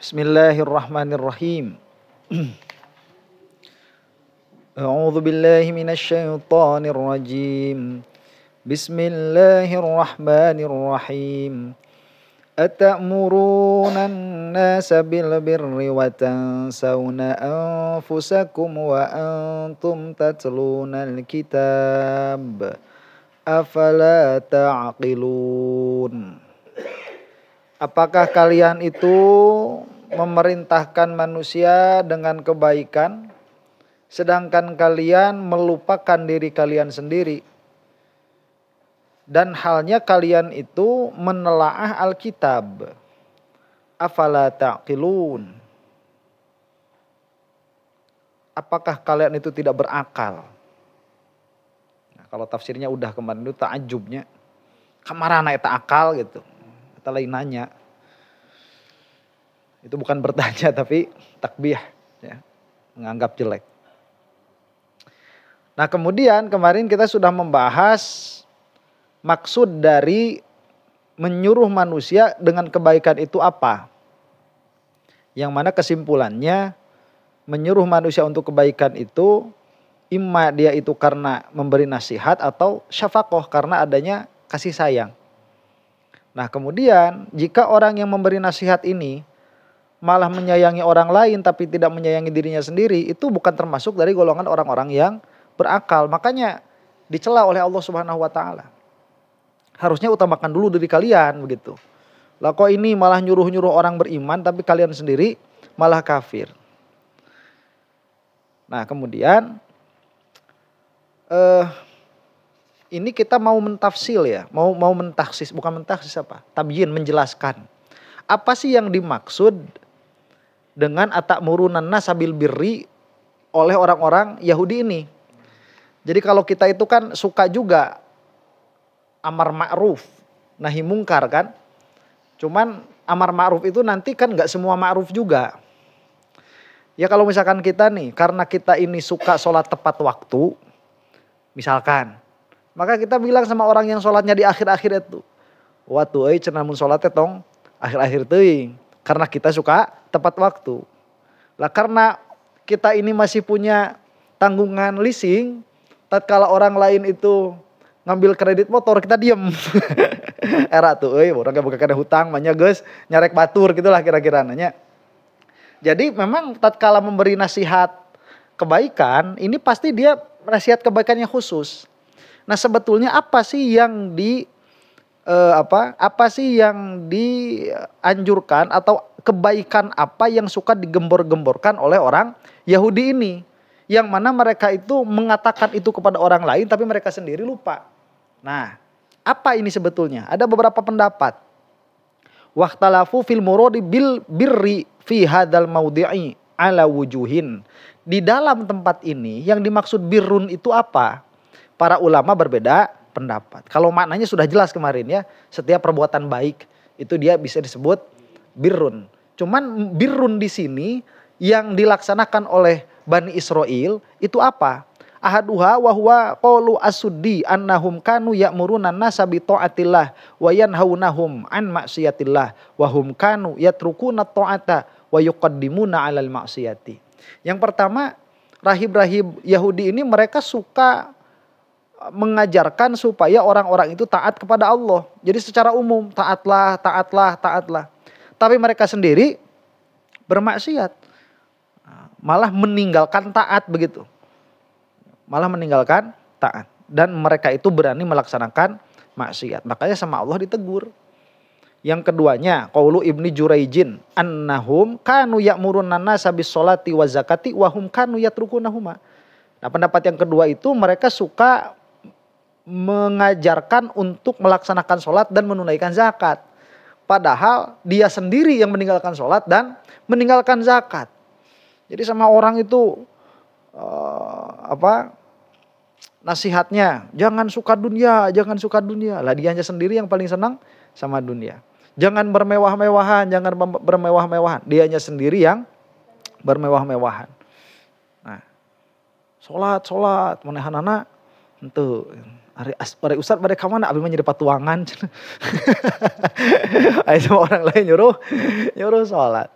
Bismillahirrahmanirrahim. A'udzu billahi minasyaitonir rajim. Bismillahirrahmanirrahim. Atamuruna an-nasa bil birri wa tansawna anfusakum wa antum tatlunal kitab. Afala ta'qilun. Apakah kalian itu memerintahkan manusia dengan kebaikan, sedangkan kalian melupakan diri kalian sendiri? Dan halnya kalian itu menelaah Alkitab. Afala ta'qilun. Apakah kalian itu tidak berakal? Nah, kalau tafsirnya udah kemarin itu ta'ajubnya. Kamarana eta akal gitu. Eta lain nanya. Itu bukan bertanya tapi takbih, ya, menganggap jelek. Nah, kemudian kemarin kita sudah membahas maksud dari menyuruh manusia dengan kebaikan itu apa? Yang mana kesimpulannya menyuruh manusia untuk kebaikan itu imma dia itu karena memberi nasihat atau syafaqah karena adanya kasih sayang. Nah, kemudian jika orang yang memberi nasihat ini malah menyayangi orang lain tapi tidak menyayangi dirinya sendiri, itu bukan termasuk dari golongan orang-orang yang berakal. Makanya dicela oleh Allah Subhanahu wa taala. Harusnya utamakan dulu diri kalian begitu. Lah kok ini malah nyuruh-nyuruh orang beriman tapi kalian sendiri malah kafir. Nah, kemudian ini kita mau mentafsil ya, mau mentaksis, bukan mentaksis apa? Tabyin, menjelaskan. Apa sih yang dimaksud dengan atamuruna nasa bil birri oleh orang-orang Yahudi ini? Jadi kalau kita itu kan suka juga amar ma'ruf, nahi mungkar kan? Cuman amar ma'ruf itu nanti kan gak semua ma'ruf juga. Ya kalau misalkan kita nih, karena kita ini suka sholat tepat waktu, misalkan, maka kita bilang sama orang yang sholatnya di akhir-akhir itu, watu euy cenah mun sholatnya tong akhir-akhir teuing, karena kita suka tepat waktu. Lah karena kita ini masih punya tanggungan leasing, tatkala orang lain itu ngambil kredit motor kita diem. Era tuh euy urang boga kana hutang mah nya geus nyarek batur gitulah kira-kira nanya. Jadi memang tatkala memberi nasihat kebaikan, ini pasti dia nasihat kebaikan yang khusus. Nah, sebetulnya apa sih yang apa sih yang dianjurkan atau kebaikan apa yang suka digembor-gemborkan oleh orang Yahudi ini? Yang mana mereka itu mengatakan itu kepada orang lain tapi mereka sendiri lupa. Nah, apa ini sebetulnya? Ada beberapa pendapat. Waqtalafu fil muradi bil birri fi hadzal maudhi'i ala wujuhin. Di dalam tempat ini yang dimaksud birrun itu apa? Para ulama berbeda pendapat. Kalau maknanya sudah jelas kemarin ya, setiap perbuatan baik itu dia bisa disebut birrun. Cuman birrun di sini yang dilaksanakan oleh Bani Israel itu apa? Ahaduha wa huwa qaulu as-suddi annahum kanu ya'muruna an-nasa bi ta'atillah wa yanhaunahum an maksiatillah wa hum kanu yatrukuna ta'ata wa yuqaddimuna 'alal maksiyati. Yang pertama, rahib-rahib Yahudi ini mereka suka mengajarkan supaya orang-orang itu taat kepada Allah. Jadi secara umum taatlah, taatlah, taatlah. Tapi mereka sendiri bermaksiat. Malah meninggalkan taat begitu. Malah meninggalkan taat. Dan mereka itu berani melaksanakan maksiat. Makanya sama Allah ditegur. Yang keduanya, qaulu Ibni Juraijin annahum kanu ya'muruna an-nasa bis-sholati wa zakati wa hum kanu yatrukunahuma. Nah, pendapat yang kedua itu mereka suka mengajarkan untuk melaksanakan sholat dan menunaikan zakat. Padahal dia sendiri yang meninggalkan sholat dan meninggalkan zakat. Jadi sama orang itu nasihatnya jangan suka dunia, jangan suka dunia. Lah dianya sendiri yang paling senang sama dunia. Jangan bermewah-mewahan, jangan bermewah-mewahan. Dianya sendiri yang bermewah-mewahan. Nah, sholat, manehanana henteu. Ari ustad bade ka mana abi mah nyeri patuangan. Aya sama orang lain nyuruh salat.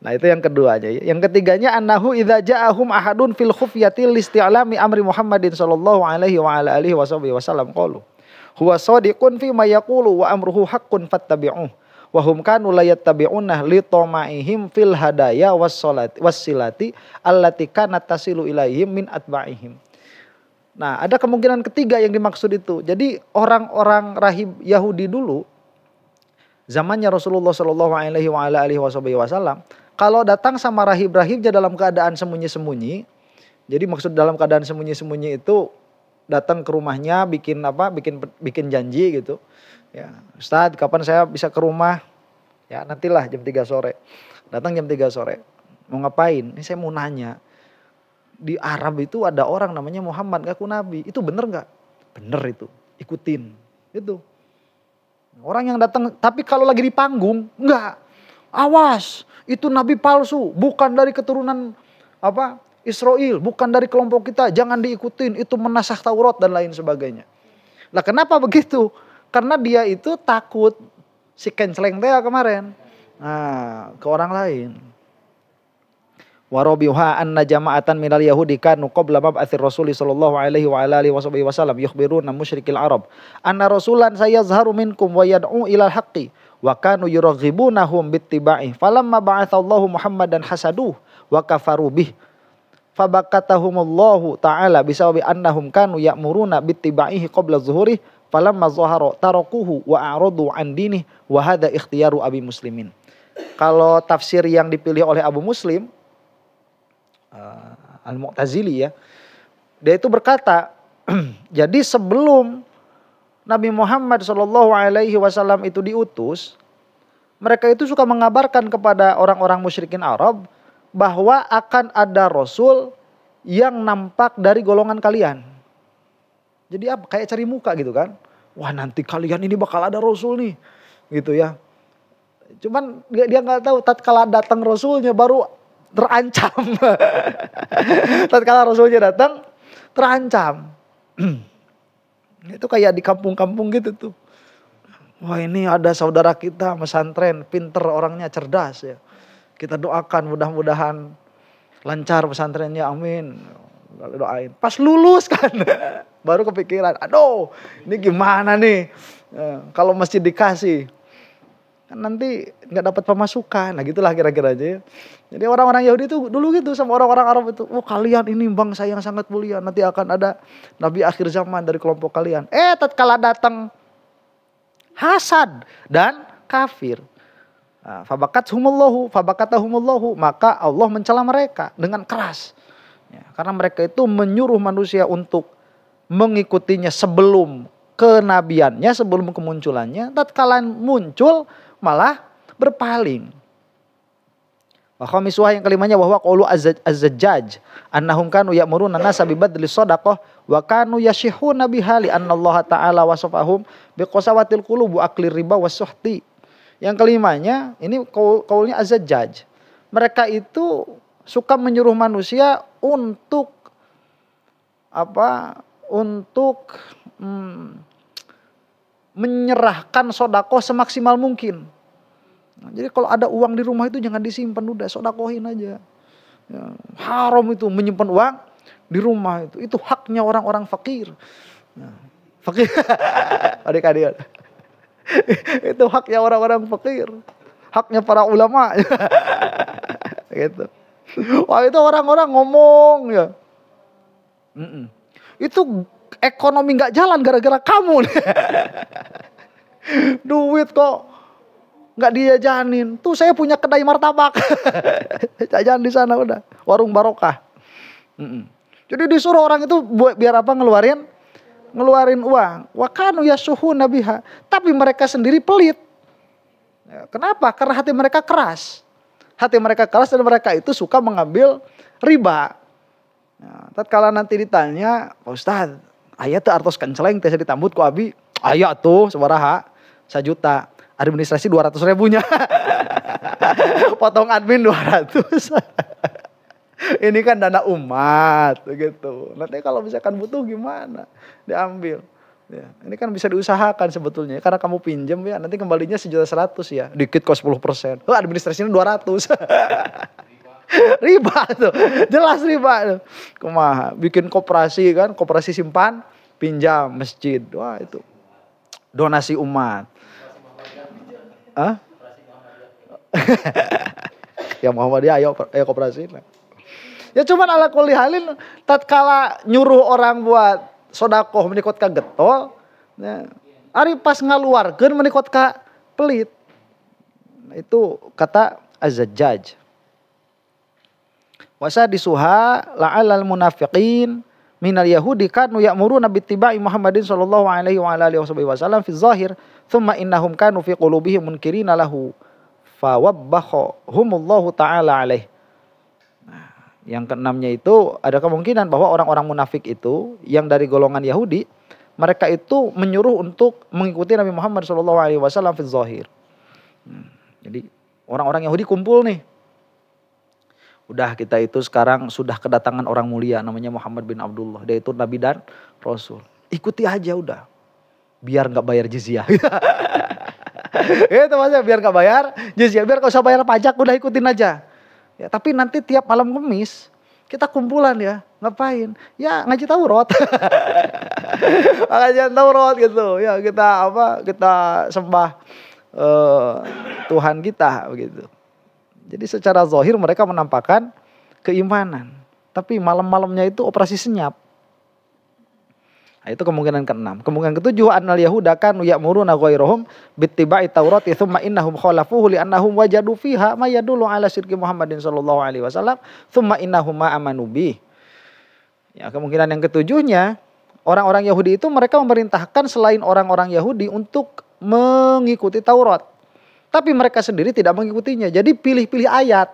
Nah, itu yang keduanya. Yang ketiganya annahu idza ja'ahum ahadun fil khufyati listi'lami amri Muhammadin sallallahu alaihi wa ala alihi wasallam qalu huwa shadiqun fi ma yaqulu wa amruhu haqqun fattabi'uh wa hum kanu la yattabi'unah li tamaihim fil hadaya wassilati allati kanat tasilu ilaihim min atba'ihim. Nah, ada kemungkinan ketiga yang dimaksud itu. Jadi orang-orang rahib Yahudi dulu zamannya Rasulullah sallallahu alaihi wa ala alihi wasallam, kalau datang sama rahib-rahibnya dalam keadaan sembunyi-sembunyi, jadi maksud dalam keadaan sembunyi-sembunyi itu datang ke rumahnya bikin janji gitu. Ya, Ustadz, kapan saya bisa ke rumah? Ya, nantilah jam 3 sore. Datang jam 3 sore. Mau ngapain? Ini saya mau nanya. Di Arab itu ada orang namanya Muhammad, ngaku nabi. Itu bener nggak? Bener itu. Ikutin. Itu. Orang yang datang, tapi kalau lagi di panggung, enggak. Awas, itu nabi palsu, bukan dari keturunan Israel, bukan dari kelompok kita, jangan diikutin, itu menasah Taurat dan lain sebagainya. Lah kenapa begitu? Karena dia itu takut si kenceleng teh kemarin. Nah, ke orang lain. Warabiha anna jama'atan minal yahudi kanu qabla mab'atsir rasul sallallahu alaihi wa ala alihi wasallam yukhbiruna musyrikil arab anna rasulan sayazharu minkum wa yad'u ilal haqqi wa kanu yuraghibunahum bittiba'i falamma ba'atsallahu muhammadan hasaduh wa kafaru bih fabakatahumullahu ta'ala bisababi annahum kanu ya'muruna bittiba'ihi qabla zuhuri falamma zahara tarakuhu wa a'radu an dinih wa hadha ikhtiyaru abi muslimin. Kalau tafsir yang dipilih oleh Abu Muslim Al-Mu'tazili ya, dia itu berkata, jadi sebelum Nabi Muhammad SAW itu diutus, mereka itu suka mengabarkan kepada orang-orang musyrikin Arab bahwa akan ada Rasul yang nampak dari golongan kalian. Jadi apa? Kayak cari muka gitu kan. Wah, nanti kalian ini bakal ada Rasul nih, gitu ya. Cuman dia nggak tahu tatkala datang Rasulnya baru terancam. Tatkala Rasulnya datang terancam. Itu kayak di kampung-kampung gitu tuh. Wah, ini ada saudara kita pesantren, pinter orangnya, cerdas ya. Kita doakan mudah-mudahan lancar pesantrennya, amin. Doain. Pas lulus kan baru kepikiran, aduh ini gimana nih kalau masih dikasih. Kan nanti nggak dapat pemasukan. Nah gitulah kira-kira aja ya. Jadi orang-orang Yahudi itu dulu gitu sama orang-orang Arab itu. Oh, kalian ini bangsa yang sangat mulia. Nanti akan ada nabi akhir zaman dari kelompok kalian. Tatkala datang hasad dan kafir. Nah, fabakatahumullahu, maka Allah mencela mereka dengan keras. Ya, karena mereka itu menyuruh manusia untuk mengikutinya sebelum kenabiannya, sebelum kemunculannya. Tatkala muncul malah berpaling. Wa khamisuha, yang kelimanya bahwa qaulu az-Zajjaj annahum kanu ya'muruna an-nasa bi badli shadaqah wa kanu yashihuna biha li anna Allah ta'ala wasafahum biqasawatil qulub wa aklir riba was-suhti. Yang kelimanya ini qaulnya az-Zajjaj. Mereka itu suka menyuruh manusia untuk menyerahkan sodako semaksimal mungkin. Nah, jadi kalau ada uang di rumah itu jangan disimpan, udah sodakohin aja. Ya, haram itu menyimpan uang di rumah itu haknya orang-orang fakir. Ya, fakir, adik-adik. Itu haknya orang-orang fakir, haknya para ulama. Gitu. Wah, itu orang-orang ngomong ya. Itu ekonomi nggak jalan gara-gara kamu. Duit kok nggak dijajanin. Tuh saya punya kedai martabak. Jajan di sana udah. Warung barokah. Jadi disuruh orang itu biar apa, ngeluarin uang. Wa kanu yasuhuna biha. Tapi mereka sendiri pelit. Ya, kenapa? Karena hati mereka keras. Hati mereka keras dan mereka itu suka mengambil riba. Nah, tatkala nanti ditanya, Pak Ustadz, aya teh artos kenceleng teh ditambut ku abi. Aya tuh sabaraha? 1 juta. Administrasi 200.000-nya. Potong admin 200. Ini kan dana umat gitu. Nanti kalau misalkan butuh gimana? Diambil. Ya, ini kan bisa diusahakan sebetulnya. Karena kamu pinjam ya, nanti kembalinya 1.100.000 ya. Dikit kok 10%. Oh, administrasinya 200. Riba tuh. Jelas riba tuh. Kumaha, bikin koperasi kan, koperasi simpan, pinjam, masjid. Wah, itu donasi umat. Hah? Ya Muhammadiyah ayo koperasi. Ya cuman ala kulli halin tatkala nyuruh orang buat sodakoh menikot ka getol, ya, ari pas ngaluarkeun menikot ka pelit. Itu kata Az-Zajjaj. Wasa disuha la'alal munafiqin minal yahudi kanu ya'muruna bittiba'i Muhammadin sallallahu alaihi wa alihi wasallam fi zahir thumma innahum kanu fi qulubihim munkirina lahu fawabbahumullahu ta'ala alaih. Yang keenamnya itu ada kemungkinan bahwa orang-orang munafik itu yang dari golongan Yahudi, mereka itu menyuruh untuk mengikuti Nabi Muhammad SAW fi zahir. Jadi orang-orang Yahudi kumpul nih. Udah kita itu sekarang sudah kedatangan orang mulia namanya Muhammad bin Abdullah. Dia itu Nabi dan Rasul. Ikuti aja udah. Biar gak bayar jizyah. Itu maksudnya biar gak bayar jizyah. Biar gak usah bayar pajak, udah ikutin aja. Ya, tapi nanti tiap malam Kamis kita kumpulan ya, ngapain? Ya ngaji Taurat. Ngaji Taurat gitu. Ya kita sembah Tuhan kita begitu. Jadi secara zahir mereka menampakkan keimanan, tapi malam-malamnya itu operasi senyap. Nah, itu kemungkinan keenam. Kemungkinan ketujuh annal yahuda kanu ya'muruna ghairahum bittiba'i taurati thumma innahum khalafuhu li'annahum wajadu fiha ma yadullu ala syirki Muhammadin sallallahu alaihi wasallam thumma innahum ma amanu bih. Ya, kemungkinan yang ketujuhnya orang-orang Yahudi itu mereka memerintahkan selain orang-orang Yahudi untuk mengikuti Taurat. Tapi mereka sendiri tidak mengikutinya. Jadi pilih-pilih ayat.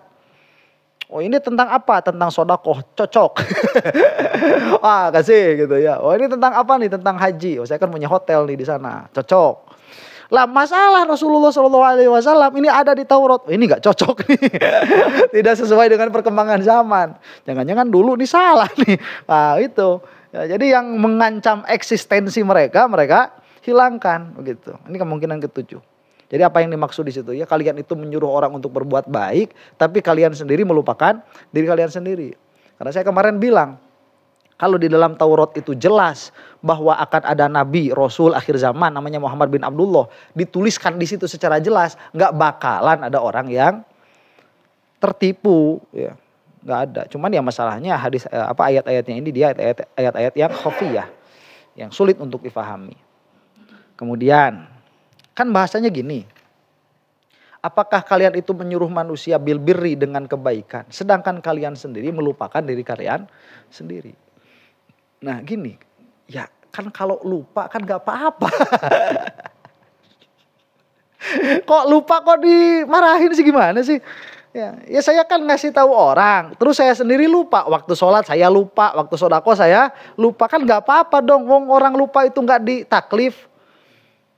Oh ini tentang apa? Tentang sodakoh, cocok. Wah kasih gitu ya. Oh ini tentang apa nih? Tentang haji. Oh saya kan punya hotel nih di sana, cocok. Lah masalah Rasulullah SAW ini ada di Taurat. Oh, ini nggak cocok nih. Tidak sesuai dengan perkembangan zaman. Jangan-jangan dulu nih salah nih. Nah itu. Ya, jadi yang mengancam eksistensi mereka hilangkan begitu. Ini kemungkinan ketujuh. Jadi apa yang dimaksud di situ ya, kalian itu menyuruh orang untuk berbuat baik, tapi kalian sendiri melupakan diri kalian sendiri. Karena saya kemarin bilang, kalau di dalam Taurat itu jelas bahwa akan ada nabi, rasul akhir zaman namanya Muhammad bin Abdullah, dituliskan di situ secara jelas, nggak bakalan ada orang yang tertipu, ya, nggak ada. Cuman ya masalahnya hadis ayat-ayatnya ini dia ayat-ayat yang khafiyah, yang sulit untuk difahami. Kemudian kan bahasanya gini, apakah kalian itu menyuruh manusia bil birri dengan kebaikan, sedangkan kalian sendiri melupakan diri kalian sendiri. Nah gini, ya kan kalau lupa kan gak apa-apa. Kok lupa kok dimarahin sih, gimana sih? Ya saya kan ngasih tahu orang, terus saya sendiri lupa. Waktu sholat saya lupa, waktu sodako saya lupa, kan gak apa-apa dong. Wong orang lupa itu gak ditaklif.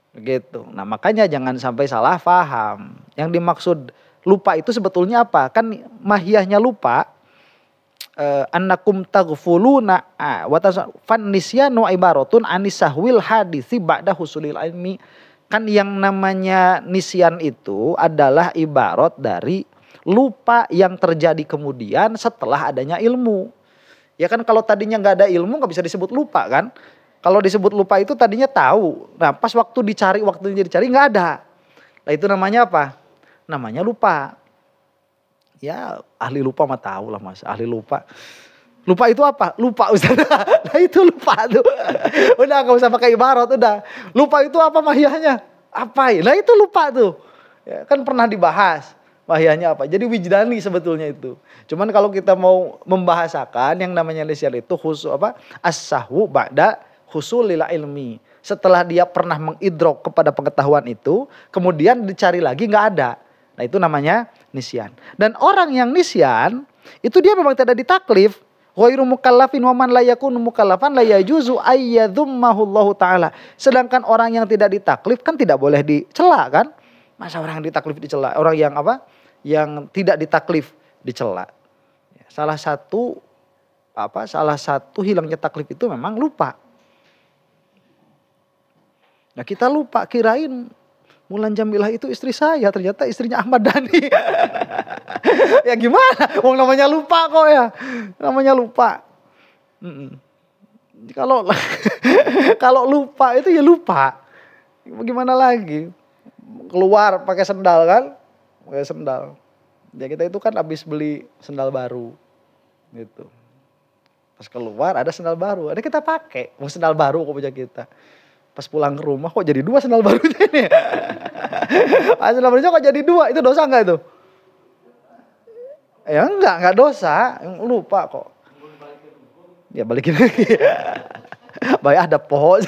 Begitu. Nah makanya jangan sampai salah paham. Yang dimaksud lupa itu sebetulnya apa? Kan mahiyahnya lupa. Annakum taghfuluna wa fannisyanu ibaratun anisahwil haditsi ba'da husulil ilmi. Kan yang namanya nisyan itu adalah ibarat dari lupa yang terjadi kemudian setelah adanya ilmu. Ya kan kalau tadinya nggak ada ilmu nggak bisa disebut lupa kan? Kalau disebut lupa itu tadinya tahu. Nah pas waktunya dicari nggak ada. Nah itu namanya apa? Namanya lupa. Ya ahli lupa mah tahu lah mas. Ahli lupa. Lupa itu apa? Lupa Ustaz. Nah itu lupa tuh. Udah gak usah pakai ibarat udah. Lupa itu apa mahiyahnya? Apa ya? Nah itu lupa tuh. Ya, kan pernah dibahas. Mahiyahnya apa? Jadi wijdani sebetulnya itu. Cuman kalau kita mau membahasakan yang namanya lisyan itu khusus apa? As-sahwu ba'da husulil ilmi. Setelah dia pernah mengidrok kepada pengetahuan itu, kemudian dicari lagi nggak ada. Nah itu namanya nisyan. Dan orang yang nisyan itu dia memang tidak ditaklif. Ghairu mukallafin wa man la yakunu mukallafan la yajuzu ayyadhummahullahu taala. Sedangkan orang yang tidak ditaklif kan tidak boleh dicela kan? Masa orang yang ditaklif dicela? Orang yang apa? Yang tidak ditaklif dicela. Salah satu hilangnya taklif itu memang lupa. Nah kita lupa, kirain Mulan Jamilah itu istri saya, ternyata istrinya Ahmad Dhani. Ya gimana? Wong namanya lupa kok ya. Namanya lupa. Kalau kalau lupa itu ya lupa. Gimana lagi? Keluar pakai sendal kan? Pakai sendal. Ya kita itu kan habis beli sendal baru. Gitu. Pas keluar ada sendal baru. Ada kita pakai. Mau sendal baru kok punya kita. Pas pulang ke rumah kok jadi 2 sendal barunya ini. Sendal barunya kok jadi 2, itu dosa enggak itu? Ya enggak dosa, lupa kok. Ya balikin lagi. Baik ada pohon.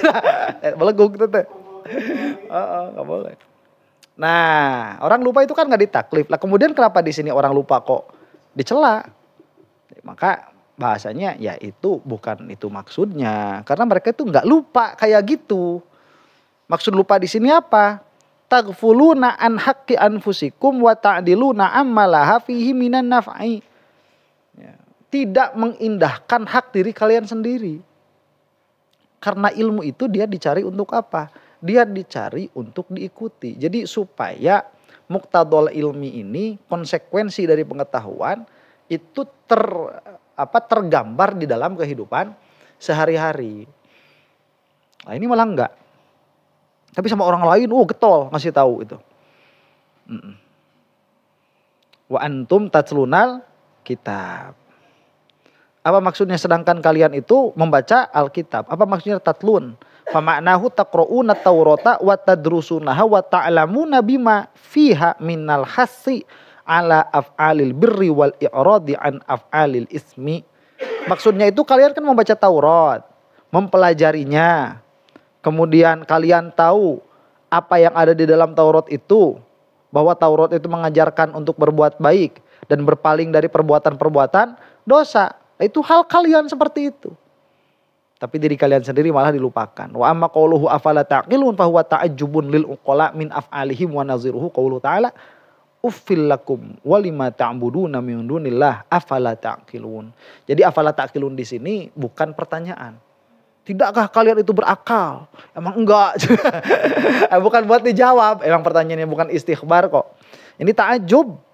Belegung gitu teh. Enggak boleh. Nah, orang lupa itu kan enggak ditaklif. Lah kemudian kenapa di sini orang lupa kok dicela? Maka bahasanya ya itu bukan itu maksudnya. Karena mereka itu enggak lupa kayak gitu. Maksud lupa di sini apa? Taghfuluna an haqqi anfusikum wa ta'diluna ammalaha fihi minan naf'i. Ya. Tidak mengindahkan hak diri kalian sendiri. Karena ilmu itu dia dicari untuk apa? Dia dicari untuk diikuti. Jadi supaya muqtadol ilmi ini, konsekuensi dari pengetahuan itu tergambar di dalam kehidupan sehari-hari. Nah ini malah enggak. Tapi sama orang lain, getol ngasih tahu itu. Wa antum tatlunal kitab. Apa maksudnya sedangkan kalian itu membaca Alkitab? Apa maksudnya tatlun? Fama'nahu taqra'una Taurata wa tadrusunaha wa ta'lamuna bima fiha minal hassi ala af'alil birri wal i'radi an af'alil ismi. Maksudnya itu kalian kan membaca Taurat, mempelajarinya. Kemudian kalian tahu apa yang ada di dalam Taurat itu. Bahwa Taurat itu mengajarkan untuk berbuat baik dan berpaling dari perbuatan-perbuatan dosa. Itu hal kalian seperti itu. Tapi diri kalian sendiri malah dilupakan. Wa amma qauluhu afala taqilun fa huwa ta'ajjubun lil uqala min af'alihim wa naziruhu qaulu ta'ala uffil lakum wa lima ta'buduna min dunillah afala taqilun. Jadi afala taqilun di sini bukan pertanyaan. Tidakkah kalian itu berakal? Emang enggak. Bukan buat dijawab. Emang pertanyaannya bukan istighbar kok. Ini ta'ajub.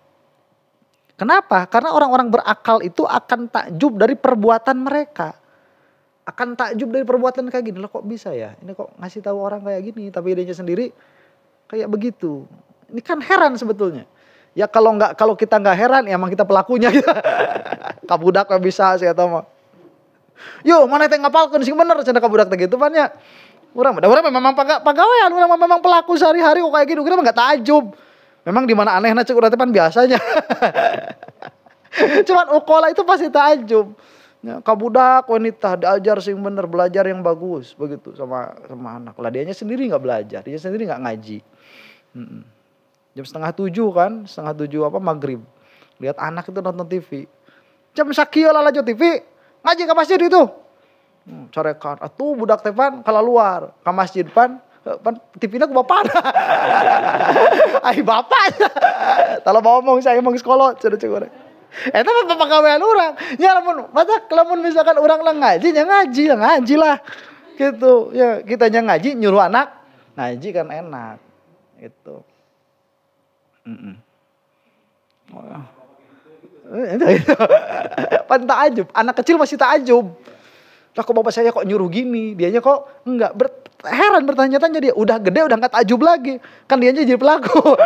Kenapa? Karena orang-orang berakal itu akan takjub dari perbuatan mereka. Akan takjub dari perbuatan kayak gini. Loh kok bisa ya? Ini kok ngasih tahu orang kayak gini. Tapi idenya sendiri kayak begitu. Ini kan heran sebetulnya. Ya kalau kita nggak heran ya emang kita pelakunya. Kabudak gak bisa sih atau mah. Yo mana yang ngapalkan sih bener. Canda kabudak gitu pan ya. Orang memang pegawaian. Orang memang pelaku sehari-hari kok kayak gitu. Kita nggak takjub. Memang di mana anehnya cek urang teh pan biasanya. Cuman ukola itu pasti takjub. Ya, kabudak wanita diajar sing bener, belajar yang bagus begitu sama anak. Lah dianya sendiri nggak belajar, dia sendiri nggak ngaji. Jam 6:30 kan, 6:30 maghrib. Lihat anak itu nonton TV. Jam sakieu lah lanjut TV, ngaji ke masjid itu. Corekan, atuh budak teh pan kalau luar, ke masjid pan TV-nya ke bapak. Ay bapak. Kalau mau ngomong saya ngomong sekolah cure-cure. Eta mah pegawaian urang. Nya lamun misalkan urang lah ngaji lah. Gitu. Ya kita ngaji nyuruh anak ngaji kan enak. Gitu. Pan takjub, anak kecil masih takjub. Lah kok bapak saya kok nyuruh gini, dianya kok enggak heran bertanya-tanya dia. Udah gede udah enggak takjub lagi. Kan dianya jadi pelaku.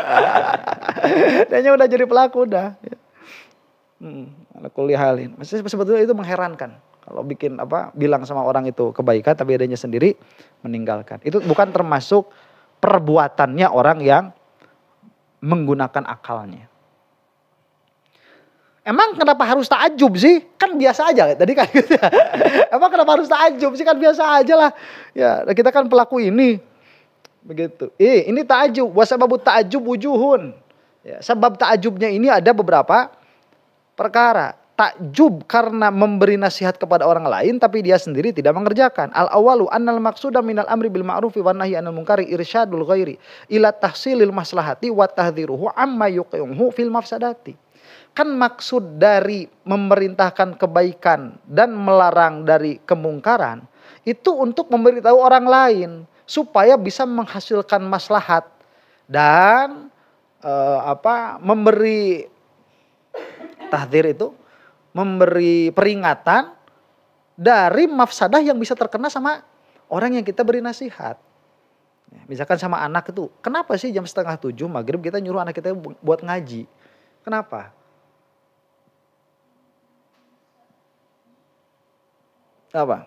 Dianya udah jadi pelaku udah. Kuliahalin. Maksudnya sebetulnya itu mengherankan. Kalau bilang sama orang itu kebaikan tapi adanya sendiri meninggalkan. Itu bukan termasuk perbuatannya orang yang menggunakan akalnya. Emang kenapa harus takjub sih? Kan biasa aja tadi kan gitu ya. Emang kenapa harus takjub sih? Kan biasa aja lah. Ya, kita kan pelaku ini. Begitu. Ini takjub, wasababu takjub wujuhun. Ya, sebab takjubnya ini ada beberapa perkara. Takjub karena memberi nasihat kepada orang lain tapi dia sendiri tidak mengerjakan. Al-awalu annal maqsuda minal amri bil ma'rufi wan nahyi 'anil munkari irsyadul ghairi ila tahsilil maslahati wa tahdhiruhu amma yuqimuhu fil mafsadati. Kan maksud dari memerintahkan kebaikan dan melarang dari kemungkaran itu untuk memberitahu orang lain supaya bisa menghasilkan maslahat dan memberi tahdzir itu, memberi peringatan dari mafsadah yang bisa terkena sama orang yang kita beri nasihat. Misalkan sama anak itu, kenapa sih jam 6:30 maghrib kita nyuruh anak kita buat ngaji? Kenapa? Apa?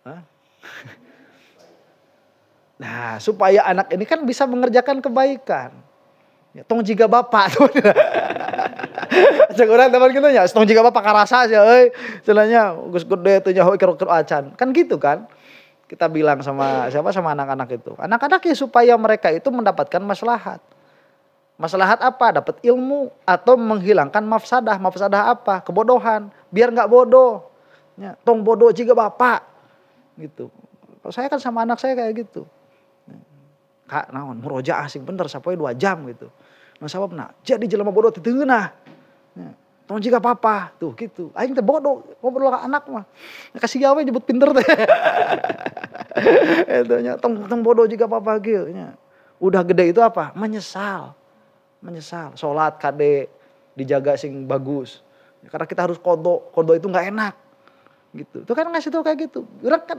Hah? Nah, supaya anak ini kan bisa mengerjakan kebaikan. Ya, tong jiga bapak tuh. Cek urang teman kita nya, tong jiga bapak karasa sih euy. Cenanya geus gede teh nya keur acan. Kan gitu kan? Kita bilang sama sama anak-anak itu. Anak-anak ya supaya mereka itu mendapatkan maslahat. Maslahat apa? Dapat ilmu atau menghilangkan mafsadah. Mafsadah apa? Kebodohan. Biar nggak bodoh. Ya, tong bodoh jiga bapak. Gitu. Kalau saya kan sama anak saya kayak gitu. Kak, naon muroja asing bener sampai 2 jam gitu. Nah sababna jadi jelema bodoh teu teungeunah. Ya, tong jiga papa tuh gitu. Aing teh bodoh, ngobrol ka anak mah. Kasih gawe nyebut pinter teh. Eta nya tong bodoh jiga papa kieu nya. Udah gede itu apa? Menyesal. Salat kade dijaga sing bagus. Karena kita harus kodo itu enggak enak. Gitu. Itu kan ngasih tahu kayak gitu.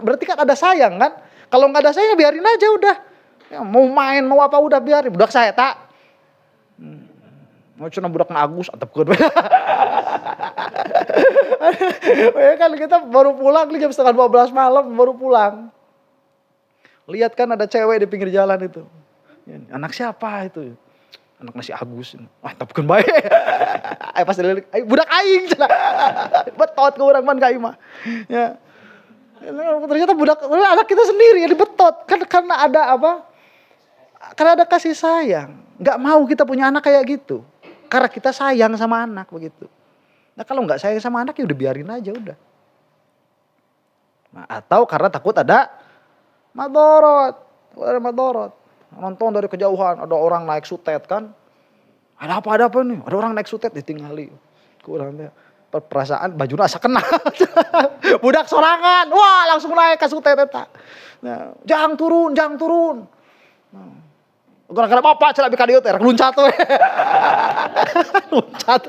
Berarti kan ada sayang kan? Kalau enggak ada sayang biarin aja udah. Ya, mau main mau apa udah biarin. Budak saya tak. Mau cuna budak Agus atapkeun. Ya kan kita baru pulang jam 11:30 malam baru pulang. Lihat kan ada cewek di pinggir jalan itu. Anak siapa itu? Anak nasi Agus. Wah, tapkeun bae. Pas dililik, budak aing cenah. Betot ke urang man ka imah. Ya. Ternyata anak kita sendiri yang dibetot. Kan karena ada apa? Karena ada kasih sayang. Enggak mau kita punya anak kayak gitu. Karena kita sayang sama anak begitu. Nah, kalau enggak sayang sama anak ya udah biarin aja udah. Nah, atau karena takut ada madorot. Nonton dari kejauhan ada orang naik sutet kan. Ada apa nih? Ada orang naik sutet ditinggali. Kurangnya perasaan baju asa kena. Budak sorangan. Wah, langsung naik ke sutet eta. Nah, jangan turun. Nah, gara-gara bapak cenah bika dieu teh rek luncat we. Luncat.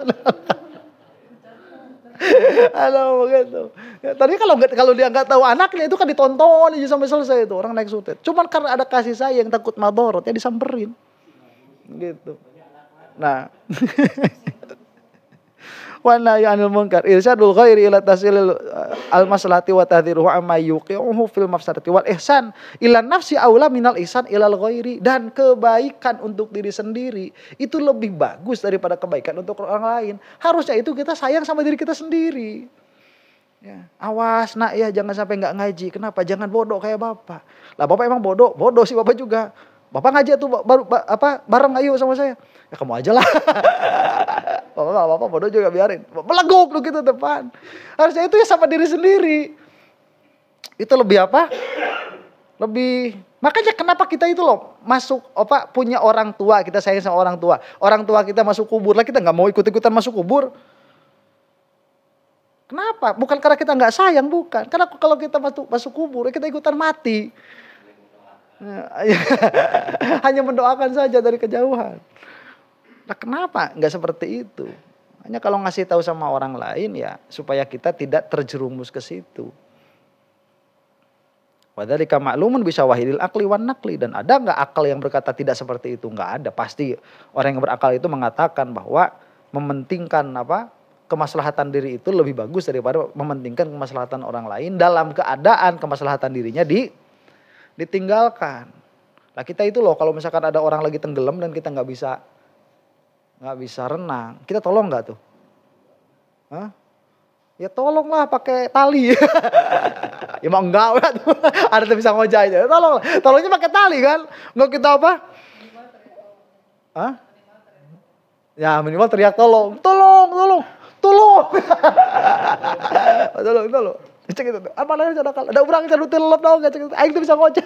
Halo begitu. Ya, tadi kalau dia nggak tahu anaknya itu kan ditonton aja sampai selesai itu orang naik sutet. Cuman karena ada kasih sayang takut madorot ya disamperin. Gitu. Nah. Wa nahyu 'anil munkar irsyadul ghairi ila tasilil al-maslahati wa tahdhiruhu amma yuqi'uhu fil mafsadati wal ihsan ila nafsi aula minal ihsan ilal ghairi, dan kebaikan untuk diri sendiri itu lebih bagus daripada kebaikan untuk orang lain. Harusnya itu kita sayang sama diri kita sendiri. Ya, awas nak ya jangan sampai enggak ngaji. Kenapa? Jangan bodoh kayak bapak. Lah bapak emang bodoh sih bapak juga. Bapak ngaji tuh bareng ayo sama saya. Ya kamu aja lah. Bapak bodoh juga biarin. Meleguk lu gitu depan. Harusnya itu ya sama diri sendiri. Itu lebih apa? Makanya kenapa kita itu loh masuk punya orang tua, kita sayang sama orang tua. Orang tua kita masuk kubur lah kita nggak mau ikut-ikutan masuk kubur. Kenapa? Bukan karena kita nggak sayang, bukan. Karena kalau kita masuk kubur kita ikutan mati. Hanya mendoakan saja dari kejauhan. Nah, kenapa nggak seperti itu? Hanya kalau ngasih tahu sama orang lain ya supaya kita tidak terjerumus ke situ. Wadzalika ma'lumun bisawahidil aqli wan naqli, dan ada nggak akal yang berkata tidak seperti itu? Nggak ada. Pasti orang yang berakal itu mengatakan bahwa mementingkan kemaslahatan diri itu lebih bagus daripada mementingkan kemaslahatan orang lain dalam keadaan kemaslahatan dirinya ditinggalkan. Nah kita itu loh kalau misalkan ada orang lagi tenggelam dan kita nggak bisa renang, kita tolong nggak tuh? Hah? Ya tolonglah pakai tali. Ya mau enggak ada tuh bisa ngojek aja. Tolongnya pakai tali kan? Enggak kita apa? Hah? Ya minimal teriak tolong. Tolong. Cek itu. Apa namanya ada urang cadut telep dong cek itu. Aing tuh bisa ngojek.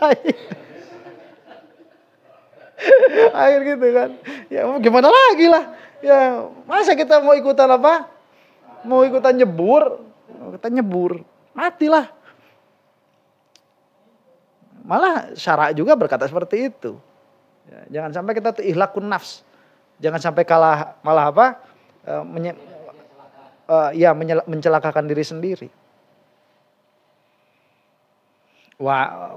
Akhir gitu kan. Ya gimana lagi lah. Ya masa kita mau ikutan apa? Mau ikutan nyebur. Kita nyebur. Matilah. Malah syara juga berkata seperti itu. Ya, jangan sampai kita tuh ihlakun nafs. Jangan sampai malah apa? Mencelakakan diri sendiri.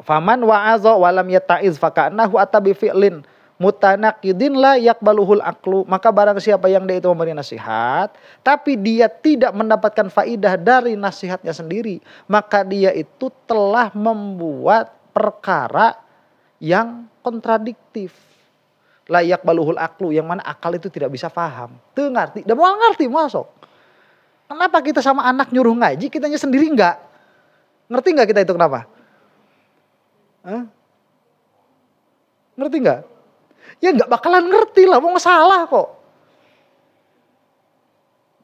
Faman wa'aza wa lam yata'iz faka'nahu atabi fi'lin mutanaqidin la yaqbaluhul aqlu. Maka barang siapa yang dia itu memberi nasihat tapi dia tidak mendapatkan faidah dari nasihatnya sendiri, maka dia itu telah membuat perkara yang kontradiktif. La yaqbaluhul aqlu, yang mana akal itu tidak bisa paham. Tuh ngerti, udah mau ngerti masuk. Kenapa kita sama anak nyuruh ngaji, kitanya sendiri enggak? Ngerti enggak kita itu kenapa? Ngerti nggak? Ya nggak bakalan ngerti lah, mau salah kok.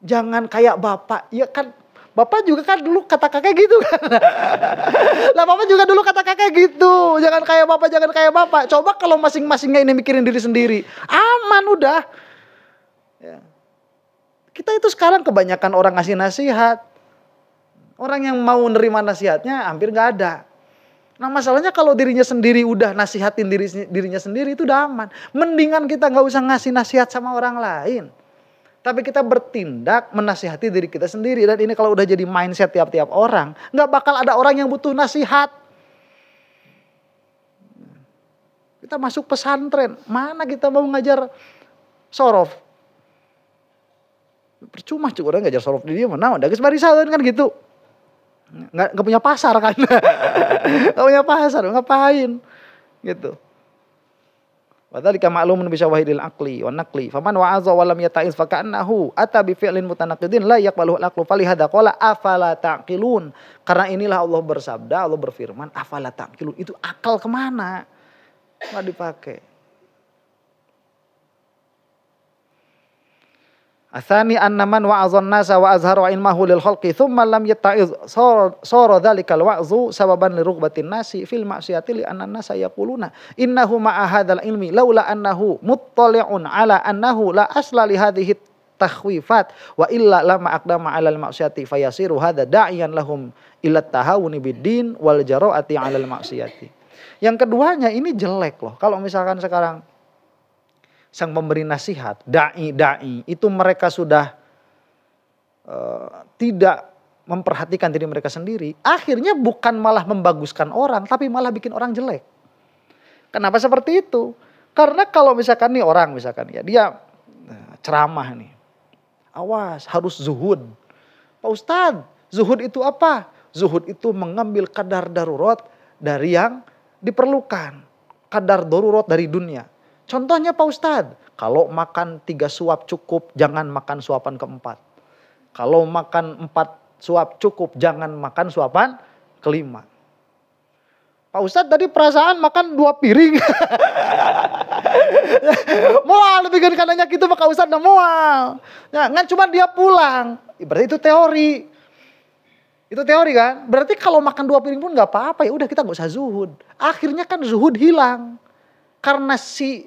Jangan kayak bapak, ya kan bapak juga kan dulu kata kakek gitu kan. Lah bapak juga dulu kata kakek gitu. Jangan kayak bapak, jangan kayak bapak. Coba kalau masing-masingnya ini mikirin diri sendiri, aman udah. Ya. Kita itu sekarang kebanyakan orang ngasih nasihat. Orang yang mau nerima nasihatnya hampir nggak ada. Nah masalahnya kalau dirinya sendiri udah nasihatin dirinya sendiri itu udah aman. Mendingan kita gak usah ngasih nasihat sama orang lain. Tapi kita bertindak menasihati diri kita sendiri. Dan ini kalau udah jadi mindset tiap-tiap orang, gak bakal ada orang yang butuh nasihat. Kita masuk pesantren, mana kita mau ngajar sorof? Percuma cukup orang ngajar sorof di dia mana? Udah kesbarisaun kan gitu. Nggak punya pasar kan. Nggak punya pasar, ngapain gitu. Wadzalika ma'lumun bi syawahidil aqli wan naqli faman wa'aza wa lam yata'iz fa ka'annahu ata bi fi'lin mutanaqidin la yaqbaluhu al-aqlu falihadza qala afala taqilun. Karena inilah Allah bersabda, Allah berfirman afala taqilun, itu akal kemana? Nggak dipakai. Atsani anna man wa'azan nasa wa azhara ilmahu lil khalqi thumma lam yatta'iz sara dzalikal wa'zu sababan li rughbatin nasi fil ma'siyati li anna nasa yaquluna innahu ma'a hadzal ilmi laula annahu muttali'un ala annahu la asla li hadhihi takhwifat wa illa lama aqdama 'alal ma'siyati fayasiru hadza da'iyan lahum ila tahawuni biddin wal jara'ati 'alal ma'siyati. Yang keduanya ini jelek loh. Kalau misalkan sekarang sang pemberi nasihat, da'i itu mereka sudah tidak memperhatikan diri mereka sendiri, akhirnya bukan malah membaguskan orang, tapi malah bikin orang jelek. Kenapa seperti itu? Karena kalau misalkan nih orang misalkan ya dia ceramah nih, awas harus zuhud. Pak Ustadz, zuhud itu apa? Zuhud itu mengambil kadar darurat dari yang diperlukan, kadar darurat dari dunia. Contohnya Pak Ustadz, kalau makan 3 suap cukup, jangan makan suapan keempat. Kalau makan 4 suap cukup, jangan makan suapan kelima. Pak Ustadz tadi perasaan makan 2 piring. Mual bikin kanannya gitu Pak Ustadz, mual. Nah, kan cuma dia pulang. Berarti itu teori. Itu teori kan? Berarti kalau makan 2 piring pun gak apa-apa, ya udah kita gak usah zuhud. Akhirnya kan zuhud hilang. Karena si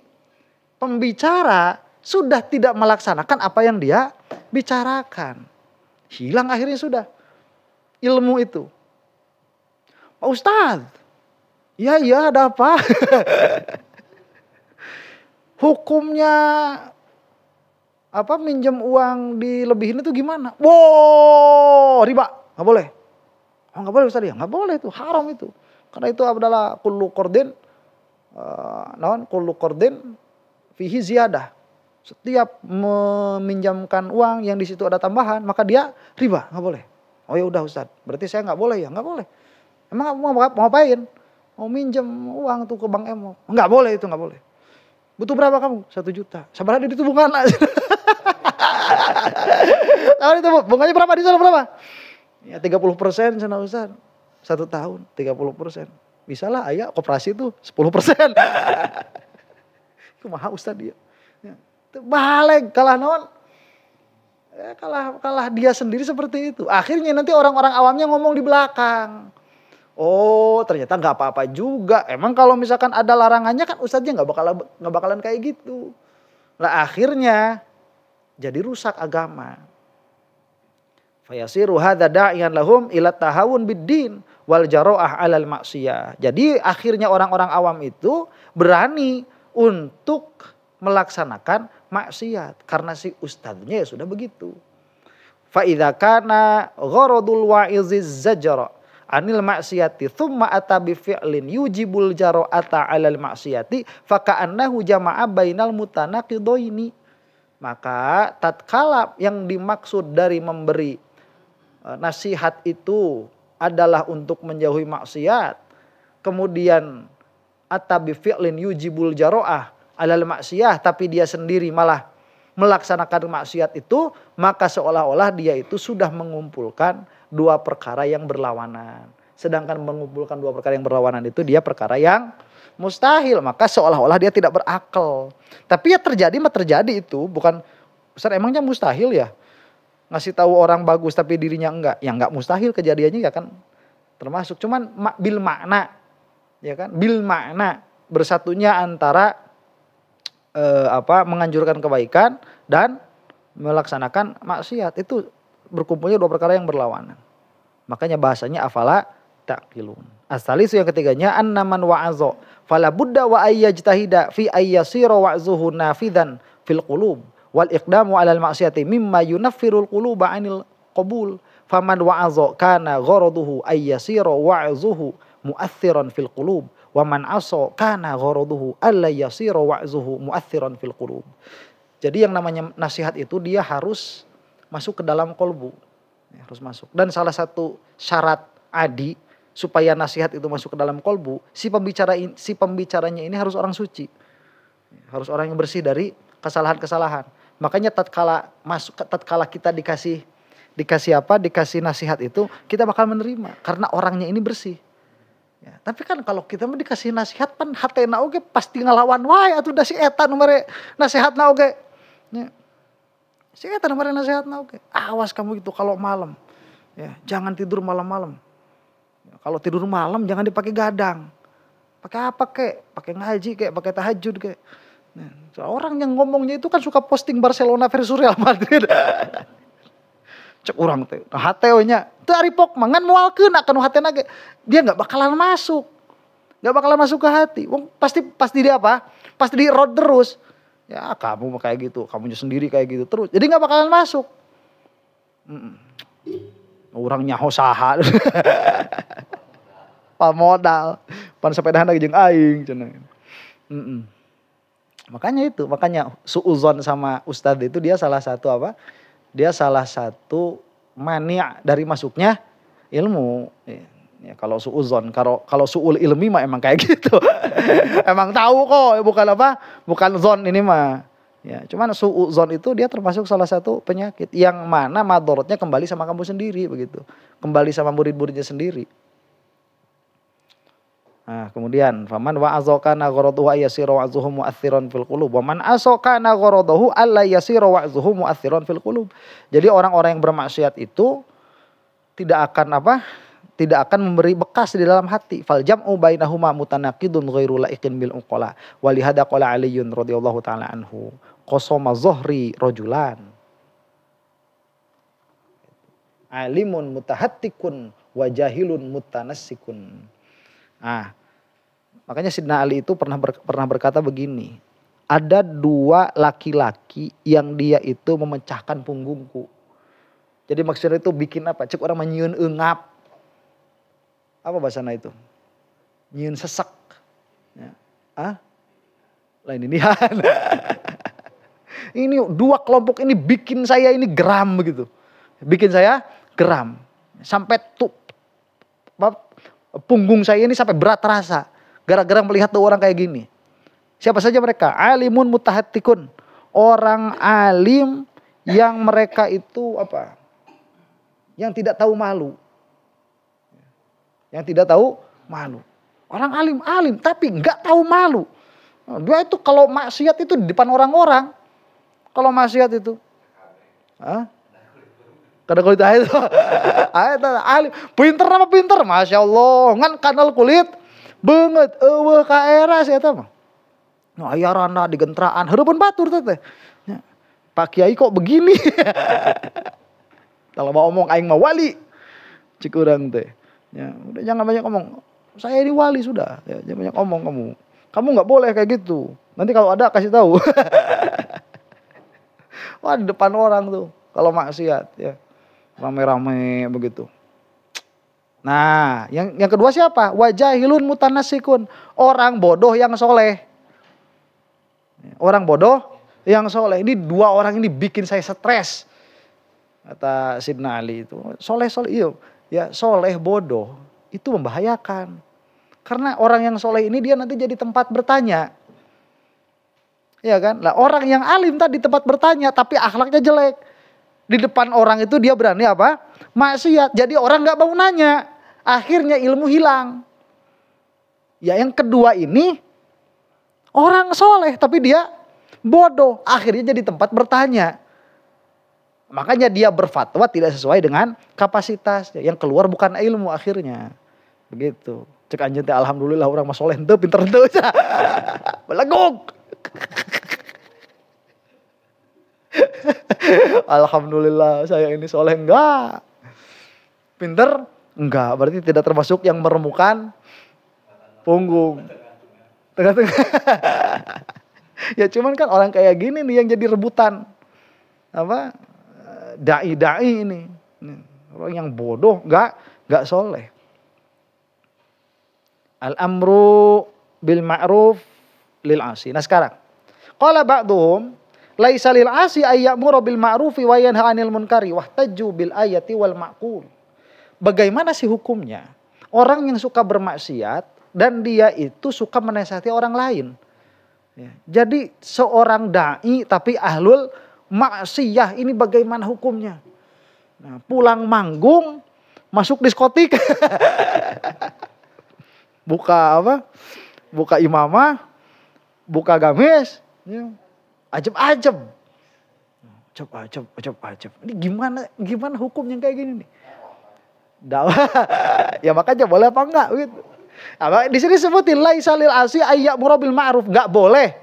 pembicara sudah tidak melaksanakan apa yang dia bicarakan. Hilang akhirnya sudah ilmu itu. Pak Ustadz, ya ada apa? Hukumnya apa minjem uang dilebihin itu gimana? Wow, riba, nggak boleh. Oh nggak boleh Ustadz ya, nggak boleh itu, haram itu. Karena itu adalah kullu qardin, kullu qardin fihi ziyadah. Setiap meminjamkan uang yang di situ ada tambahan, maka dia riba, nggak boleh. Oh ya udah Ustadz, berarti saya nggak boleh ya? Nggak boleh. Emang mau ngapain? Mau minjem uang tuh ke Bank Emo? Nggak boleh itu, nggak boleh. Butuh berapa kamu? 1 juta. Sabar ada itu bunga lah. Tahu itu bunganya berapa di sana berapa? Ya 30% sana Ustadz. 1 tahun 30%. Bisa lah ayah koperasi itu 10%. Itu mahal Ustadz dia. Ya. Balik kalah non. Ya, kalah dia sendiri seperti itu. Akhirnya nanti orang-orang awamnya ngomong di belakang. Oh ternyata nggak apa-apa juga. Emang kalau misalkan ada larangannya kan Ustadznya nggak bakalan kayak gitu. Lah akhirnya jadi rusak agama. Fayasiru hadza da'iyan lahum ila tahawun biddin wal jaro'ah 'alal maksiyah. Jadi akhirnya orang-orang awam itu berani untuk melaksanakan maksiat karena si ustadznya ya sudah begitu. Fa idza kana gharadul wa'iziz zajra 'anil maksiyati tsumma ata bi fi'lin yujibul jara'ata 'alal maksiyati fa ka'annahu jama'a bainal mutanaqidaini. Maka tatkala yang dimaksud dari memberi nasihat itu adalah untuk menjauhi maksiat, kemudian atabi fi'lin yujibul jaro'ah alal maksiyah, tapi dia sendiri malah melaksanakan maksiat itu, maka seolah-olah dia itu sudah mengumpulkan dua perkara yang berlawanan. Sedangkan mengumpulkan dua perkara yang berlawanan itu dia perkara yang mustahil, maka seolah-olah dia tidak berakal. Tapi ya terjadi itu, bukan Ustaz emangnya mustahil ya? Ngasih tahu orang bagus tapi dirinya enggak, ya enggak mustahil kejadiannya ya kan, termasuk cuman bil makna, ya kan, bil makna bersatunya antara menganjurkan kebaikan dan melaksanakan maksiat itu berkumpulnya dua perkara yang berlawanan. Makanya bahasanya afala taqilun. As-salisu yang ketiganya annaman wa'azo fala budda wa ayyajtahida fi ayyasira wa'zuhu nafidan fil qulub wal iqdamu 'alal maksiyati mimma yunaffirul quluba 'anil qabul. Faman wa'aza kana gharaduhu ayyasira wa'zuhu mu'athiran fil qulub wa man 'asa kana gharaduhu alla yasira wa'zuhu mu'athiran fil qulub. Jadi yang namanya nasihat itu dia harus masuk ke dalam kolbu. Harus masuk. Dan salah satu syarat adi supaya nasihat itu masuk ke dalam kolbu, si pembicaranya ini harus orang suci. Harus orang yang bersih dari kesalahan-kesalahan. Makanya tatkala kita dikasih nasihat itu, kita bakal menerima karena orangnya ini bersih. Ya, tapi kan kalau kita mau dikasih nasihat pan hatena oge pasti ngelawan wae atuh da si eta nu mere nasihatna oge. Ya. Si eta nu mere nasihatna oge. Awas kamu itu kalau malam. Ya, jangan tidur malam-malam. Ya, kalau tidur malam jangan dipakai gadang. Pakai apa kek? Pakai ngaji kek, pakai tahajud kek. Nah, orang yang ngomongnya itu kan suka posting Barcelona versus Real Madrid. Cek orang teh. Nah, hateo-nya teu ari pok mangan moalkeun aka nu hatena ge. Dia enggak bakalan masuk. Enggak bakalan masuk ke hati. Wong pasti dia apa? Pasti di road terus. Ya, kamu kayak gitu, kamunya sendiri kayak gitu terus. Jadi enggak bakalan masuk. Orang nyaho saha. Pamodal. Pan sepedaan lagi jeung aing cenah. Makanya suuzon sama ustadz itu dia salah satu apa? Dia salah satu mani' dari masuknya ilmu. Ya, kalau suuzon, kalau suul ilmi mah emang kayak gitu. Emang tahu kok, bukan zon ini mah. Ya, cuman suuzon itu dia termasuk salah satu penyakit yang mana madorotnya kembali sama kamu sendiri begitu. Kembali sama murid-muridnya sendiri. Nah, kemudian faman wa'azokana gharaduhu ayyasira wa'zuhu mu'athiran fil qulub wa man asokana gharaduhu alla yasira wa'zuhu mu'athiran fil qulub. Jadi orang-orang yang bermaksiat itu tidak akan memberi bekas di dalam hati. Fal jam'u bainahuma mutanaqidun ghairu la'iqin bil uqala. Wa li hadza qala Aliyyun radhiyallahu taala anhu qasama zuhri rajulan alimun mutahattikun wa jahilun mutanassikun. Nah, makanya Sidna Ali itu pernah berkata begini, ada dua laki-laki yang dia itu memecahkan punggungku. Jadi maksudnya itu bikin apa? Cek orang menyieun eungap. Apa bahasana itu? Nyieun sesek. Ya. Lain ini. Ini dua kelompok ini bikin saya ini geram begitu. Bikin saya geram. Sampai punggung saya ini sampai berat terasa gara-gara melihat tuh orang kayak gini. Siapa saja mereka? Alimun mutahattikun. Orang alim yang mereka itu apa? Yang tidak tahu malu. Yang tidak tahu malu. Orang alim tapi enggak tahu malu. Dia itu kalau maksiat itu di depan orang-orang. Kalau maksiat itu. Kada kulit itu. Alim. Pinter apa pinter? Masya Allah. Ngan kanal kulit. Banget. Eueuh ka era sih eta mah. Nu aya randa di gentraan. Heureupun batur teh. Pak Kiai kok begini? Kalau mau omong aing mah wali. Cik urang teh. Ya, udah jangan banyak ngomong. Saya ini wali sudah. Ya, jangan banyak ngomong kamu. Kamu nggak boleh kayak gitu. Nanti kalau ada kasih tahu. Wah, di depan orang tuh kalau maksiat ya. Rame-rame begitu. Nah, yang kedua siapa? Wajahilun mutanasikun. Orang bodoh yang soleh. Orang bodoh yang soleh. Ini dua orang ini bikin saya stres. Kata Sidna Ali itu. Soleh, iya. Ya, soleh bodoh itu membahayakan. Karena orang yang soleh ini dia nanti jadi tempat bertanya. Ya kan? Lah orang yang alim tadi tempat bertanya tapi akhlaknya jelek. Di depan orang itu dia berani apa? Maksiat. Jadi orang nggak mau nanya. Akhirnya ilmu hilang. Ya yang kedua ini orang soleh tapi dia bodoh. Akhirnya jadi tempat bertanya. Makanya dia berfatwa tidak sesuai dengan kapasitasnya. Yang keluar bukan ilmu akhirnya. Begitu. Cek anjeun teh alhamdulillah orang mah soleh henteu pinter henteu. Beleguk. Alhamdulillah saya ini soleh enggak. Pinter enggak. Berarti tidak termasuk yang meremukan punggung. Tengah-tengah. Ya cuman kan orang kayak gini nih yang jadi rebutan. Apa? Dai-dai ini. Orang yang bodoh enggak soleh. Al-amru bil ma'ruf lil asi. Nah sekarang. Qala ba'duhum laisa lil asi ayyamuru bil ma'rufi wa yanha 'anil munkari wahtaju bil ayati wal ma'qul. Bagaimana sih hukumnya? Orang yang suka bermaksiat dan dia itu suka menasihati orang lain. Ya. Jadi seorang dai tapi ahlul maksiyah ini bagaimana hukumnya? Nah, pulang manggung masuk diskotik. Buka apa? Buka imamah, buka gamis, ya. Ajab-ajab. Ajab. Ini gimana hukumnya kayak gini nih? Dakwah. Ya makanya boleh apa enggak gitu. Nah, di sini sebutin laisa lil asi ayyamuru bil ma'ruf, enggak boleh.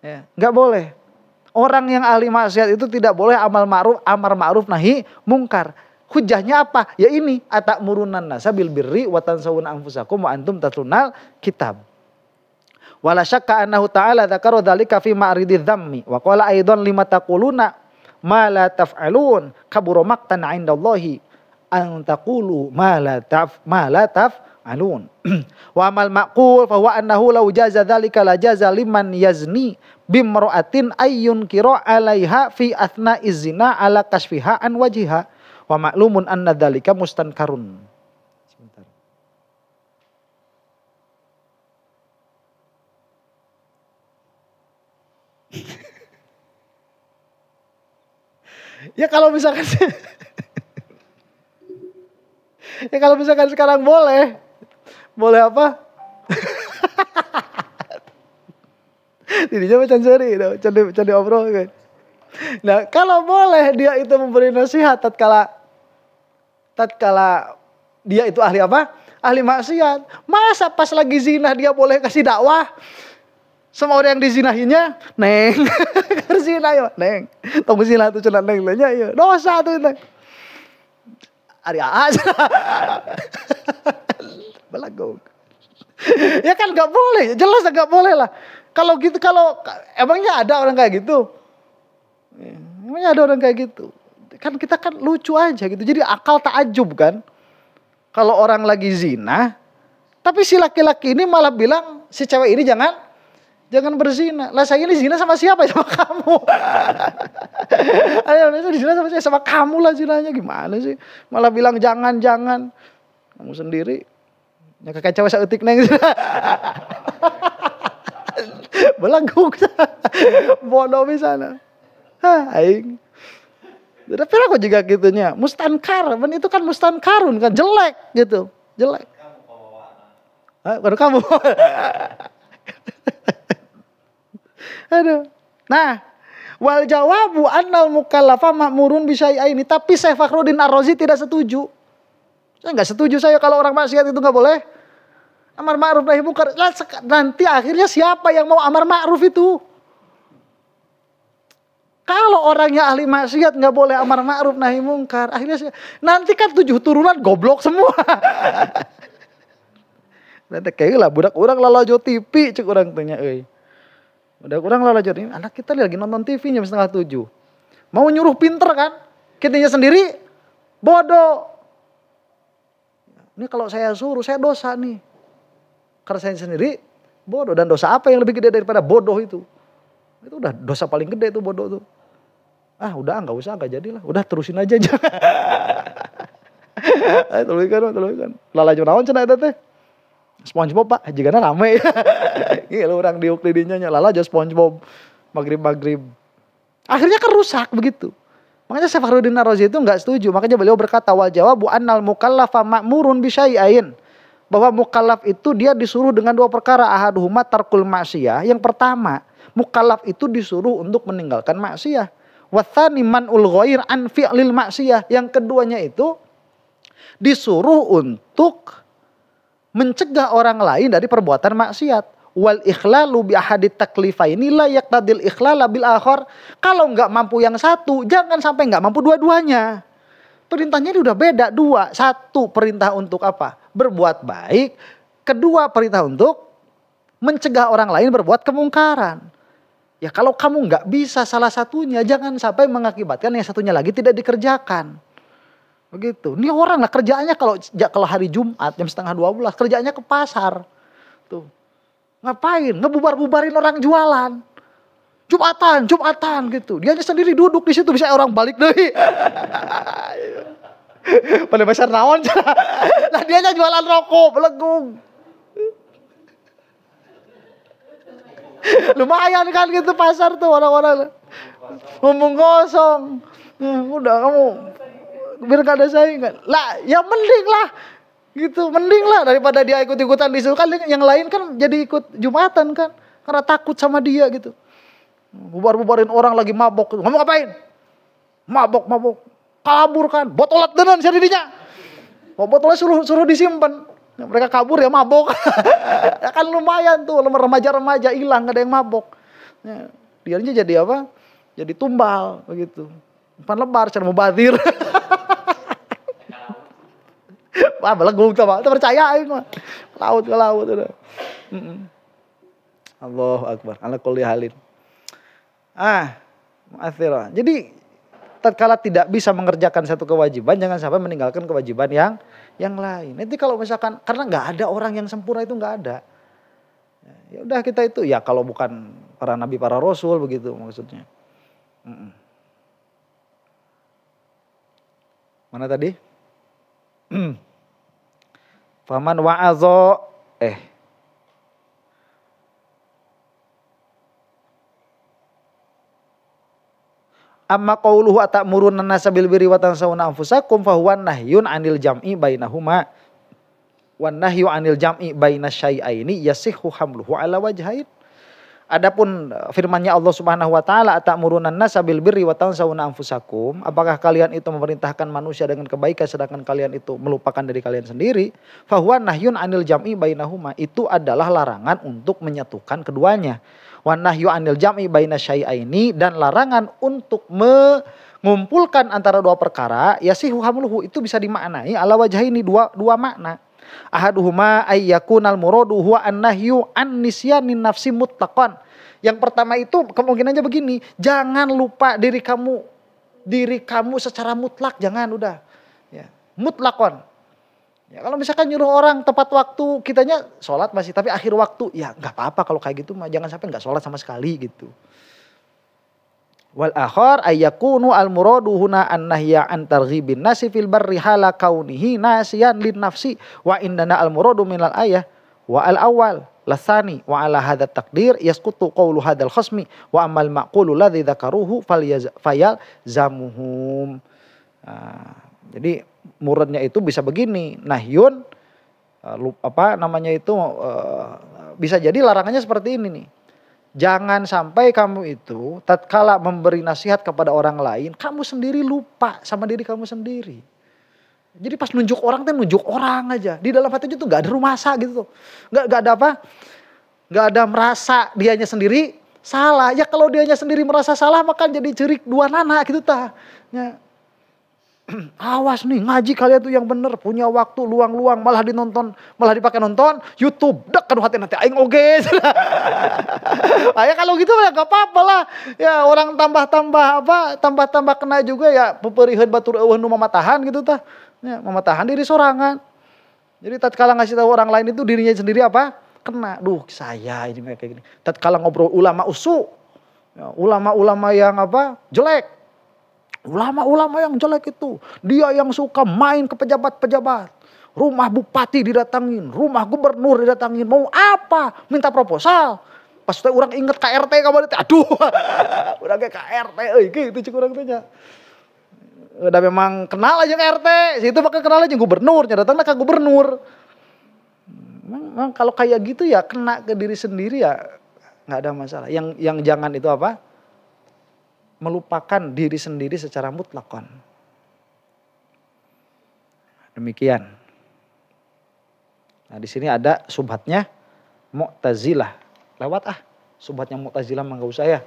Ya, enggak boleh. Orang yang ahli maksiat itu tidak boleh amar ma'ruf nahi mungkar. Hujahnya apa? Ya ini, atakmurunan nasa bil birri wa tansawuna anfusakum wa antum tatlunal kitab. Wala syakka annahu ta'ala dzakara dzalika fi ma'rididz dzammi wa qala aidan lima taquluna ma la taf'alun kabura maqtan 'indallahi an taqulu ma la taf'alun. Wa amal maqul fa huwa annahu law jaza dzalika la jaza liman yazni bimra'atin ayyun kira 'alaiha fi athna'iz zina 'ala kasfiha an wajhiha. Wa ma'lumun anna dzalika mustankarun. Sebentar. Ya kalau misalkan ya kalau misalkan sekarang boleh apa? Jadinya macam seri, candi obrol kan. Nah, kalau boleh dia itu memberi nasihat tatkala dia itu ahli apa? Ahli maksiat. Masa pas lagi zina dia boleh kasih dakwah? Semua orang yang dizinahinya, neng, zina yo, neng. Tong zina tuh cenah neng nya yo. Dosa tuh neng. Ari aas. Belagu. Ya kan enggak boleh, jelas enggak boleh lah. Kalau gitu emangnya ada orang kayak gitu? Emangnya ada orang kayak gitu? Kan kita kan lucu aja gitu. Jadi akal takjub kan. Kalau orang lagi zina, tapi si laki-laki ini malah bilang si cewek ini jangan berzina. Lah saya ini zina sama siapa? Sama kamu. Ayo zina sama siapa? Sama kamu lah zinanya, gimana sih? Malah bilang jangan. Kamu sendiri. Ya kakek cewek saeutik neng. Belaguk. Bodoh misalnya. Aing. Tapi aku juga gitunya. Mustankar, itu kan mustankarun kan, jelek gitu, jelek. Baru kamu. Aduh. Nah, wal jawabu annal mukallafa ma'murun bi syai'aini. Tapi Syekh Fakhruddin Ar-Razi tidak setuju. Saya enggak setuju kalau orang maksiat itu enggak boleh amar ma'ruf nahi munkar. Nanti akhirnya siapa yang mau amar ma'ruf itu? Kalau orangnya ahli maksiat nggak boleh amar ma'ruf nahi mungkar, akhirnya nanti kan 7 turunan goblok semua. Nanti kayak lah budak orang lalajo TV cek orang tanya euy. Budak orang lalajo ini anak kita lagi nonton TV jam 6:30. Mau nyuruh pinter kan? Kitanya sendiri bodoh. Ini kalau saya suruh saya dosa nih. Karena saya sendiri bodoh, dan dosa apa yang lebih gede daripada bodoh itu? Itu udah dosa paling gede tuh bodoh tuh. Ah udah nggak usah, nggak jadilah. Udah terusin aja. Teluikan. Lalajo naon cenah eta teh? SpongeBob Pak, jigana rame. Gila orang diuk di dinya nya lalajo SpongeBob. Maghrib. Akhirnya kan rusak begitu. Makanya Syekh Fakhruddin Ar-Razi itu nggak setuju. Makanya beliau berkata wal jawabu annal mukallafa ma'murun bi syai'ain. Bahwa mukallaf itu dia disuruh dengan 2 perkara. Ahaduhuma tarkul maksiyah. Yang pertama, mukallaf itu disuruh untuk meninggalkan maksiyah. Watsani man'ul ghair an fi'lil maksiyah. Yang keduanya itu disuruh untuk mencegah orang lain dari perbuatan maksiat. Wal ikhlalu bi ahadit taklifaini la yaqtadil ikhlala bil akhar. Kalau enggak mampu yang satu, jangan sampai enggak mampu dua-duanya. Perintahnya ini udah beda 2. 1 perintah untuk apa? Berbuat baik. 2 perintah untuk mencegah orang lain berbuat kemungkaran. Ya kalau kamu nggak bisa salah satunya, jangan sampai mengakibatkan yang satunya lagi tidak dikerjakan. Begitu. Ini orang lah kerjaannya kalau hari Jumat jam 11:30 kerjaannya ke pasar. Tuh. Ngapain? Ngebubar-bubarin orang jualan. Jumatan gitu. Dia sendiri duduk di situ, bisa orang balik deh. Pada pasar naon. Lah dia jualan rokok, belegung. Lumayan kan gitu pasar tuh orang-orang. Ngomong kosong. Udah kamu biar gak ada saingan. Lah ya mending lah. Gitu, mending lah daripada dia ikut-ikutan disuruh kan yang lain kan jadi ikut Jumatan kan. Karena takut sama dia gitu. Bubar-bubarin orang lagi mabok. Ngomong ngapain? Mabok. Kabur kan. Botolat denan si didinya. Botolnya suruh disimpan. Mereka kabur ya mabok. Ya kan lumayan tuh. Remaja-remaja hilang, gak ada yang mabok. Ya, dianya jadi apa? Jadi tumbal begitu. Umpan lebar, cara mubadir. Wah belegung tuh Pak. Itu percayain mah. Laut ke laut udah. Allahu Akbar. Ala kulli halin. Mu'athirah. Jadi tatkala tidak bisa mengerjakan satu kewajiban, jangan sampai meninggalkan kewajiban yang lain. Nanti kalau misalkan karena nggak ada orang yang sempurna itu nggak ada. Ya udah kita itu ya kalau bukan para nabi para rasul begitu maksudnya. Mana tadi? Faman wa'adho Amma qauluhu atamuruna an-nasa bil birri wa tansawna anfusakum fa huwa nahyun 'anil jam'i bainahuma. Wan nahyu 'anil jam'i baina syai'aini yasihhu hamluhu 'ala wajhain. Adapun firman-Nya Allah Subhanahu wa taala atamuruna an-nasa bil birri wa tansawna anfusakum, apakah kalian itu memerintahkan manusia dengan kebaikan sedangkan kalian itu melupakan dari kalian sendiri? Fa huwa nahyun 'anil jam'i bainahuma. Itu adalah larangan untuk menyatukan keduanya. Wan nahyu 'anil jam'i baina syai'aini, dan larangan untuk mengumpulkan antara 2 perkara yasihu hamluhu itu bisa dimaknai ala wajhaini dua makna. Ahaduhuma ayyakunal muradu huwa an-nahyu an nisyanin nafsi mutlaqan. Yang pertama itu kemungkinannya begini, jangan lupa diri kamu secara mutlak, jangan udah. Ya, mutlaqan. Ya, kalau misalkan nyuruh orang tepat waktu, kitanya sholat masih, tapi akhir waktu, ya nggak apa-apa kalau kayak gitu mah, jangan sampai nggak sholat sama sekali gitu. Wal akhar ayyakunu al muradu huna an nahya an targhibin nasi fil barri hala kaunihi nasiyan lin nafsi wa indana al muradu minal ayah wa al awal lasani wa ala hadha takdir yasqutu qawlu hadzal khasmi wa amal maqulu ladzi dzakaruhu fayal zamuhum. Jadi muradnya itu bisa begini, nahyun bisa jadi larangannya seperti ini nih. Jangan sampai kamu itu tatkala memberi nasihat kepada orang lain, kamu sendiri lupa sama diri kamu sendiri. Jadi pas nunjuk orang aja. Di dalam hati itu nggak ada rumasa gitu tuh. Nggak ada apa? Nggak ada merasa dianya sendiri salah. Ya kalau dianya sendiri merasa salah maka jadi cerik dua nana gitu tah. Ya. Awas nih ngaji kalian tuh yang bener, punya waktu luang-luang malah dipakai nonton YouTube. Dek kan hati nanti aing oge. Ya kalau gitu ya gak apa-apa lah. Ya orang tambah-tambah kena juga ya peupeureun batur eueuh nu mamatahan gitu tah. Ya, mamatahan diri sorangan. Jadi tatkala ngasih tahu orang lain itu dirinya sendiri apa? Kena. Duh, saya ini kayak gini. Tatkala ngobrol ulama usu. Ya, ulama-ulama yang apa? Jelek. Ulama-ulama yang jelek itu, dia yang suka main ke pejabat-pejabat. Rumah bupati didatangin, rumah gubernur didatangin. Mau apa? Minta proposal. Pas teh orang inget KRT kabar teh, aduh. Udah kayak KRT gitu cik urang teh nya. Udah memang kenal aja KRT, situ bakal kenal aja gubernur, datangnya ke gubernur. Memang kalau kayak gitu ya kena ke diri sendiri ya nggak ada masalah. Yang jangan itu apa? Melupakan diri sendiri secara mutlakon. Demikian. Nah di sini ada subhatnya Mu'tazilah. Lewat subhatnya Mu'tazilah mah gak usah ya.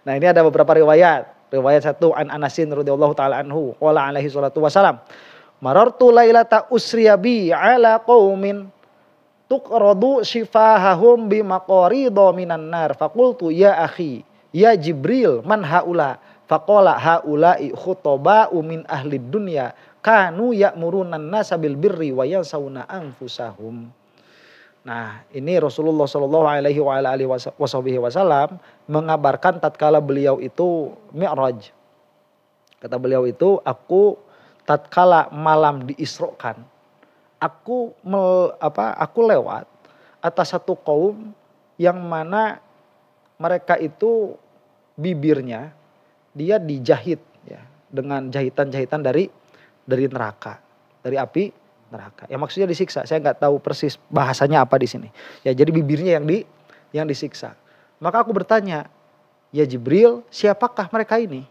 Nah ini ada beberapa riwayat. Riwayat satu an Anasin radhiyallahu taala anhu qala alaihi salatu wasalam marartu lailata usriya bi ala qaumin tuqradu shifahahum bimaqarido minan nar faqultu ya akhi ya Jibril man haula faqala haula'i khutoba'u min ahli dunya kanu ya'murunan nasa bil birri wa yansawna anfusahum. Nah, ini Rasulullah sallallahu alaihi wasallam mengabarkan tatkala beliau itu Mi'raj. Kata beliau itu, aku tatkala malam diisrokan aku lewat atas satu kaum yang mana mereka itu bibirnya dia dijahit ya dengan jahitan-jahitan dari neraka, dari api neraka. Ya maksudnya disiksa. Saya nggak tahu persis bahasanya apa di sini. Ya jadi bibirnya yang disiksa. Maka aku bertanya, ya Jibril, siapakah mereka ini?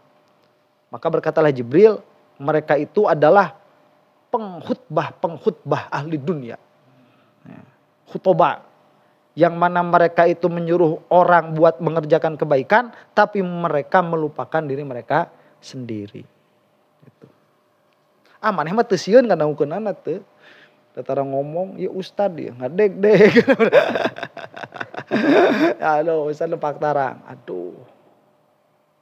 Maka berkatalah Jibril, mereka itu adalah pengkhutbah ahli dunia. Khutbah yang mana mereka itu menyuruh orang buat mengerjakan kebaikan tapi mereka melupakan diri mereka sendiri. Gitu. Maneh mah teu sieun kana ukeunana teu. Datara ngomong, ya ustad ya ngadeg-deg. Aduh, ustad lepak tarang. Aduh.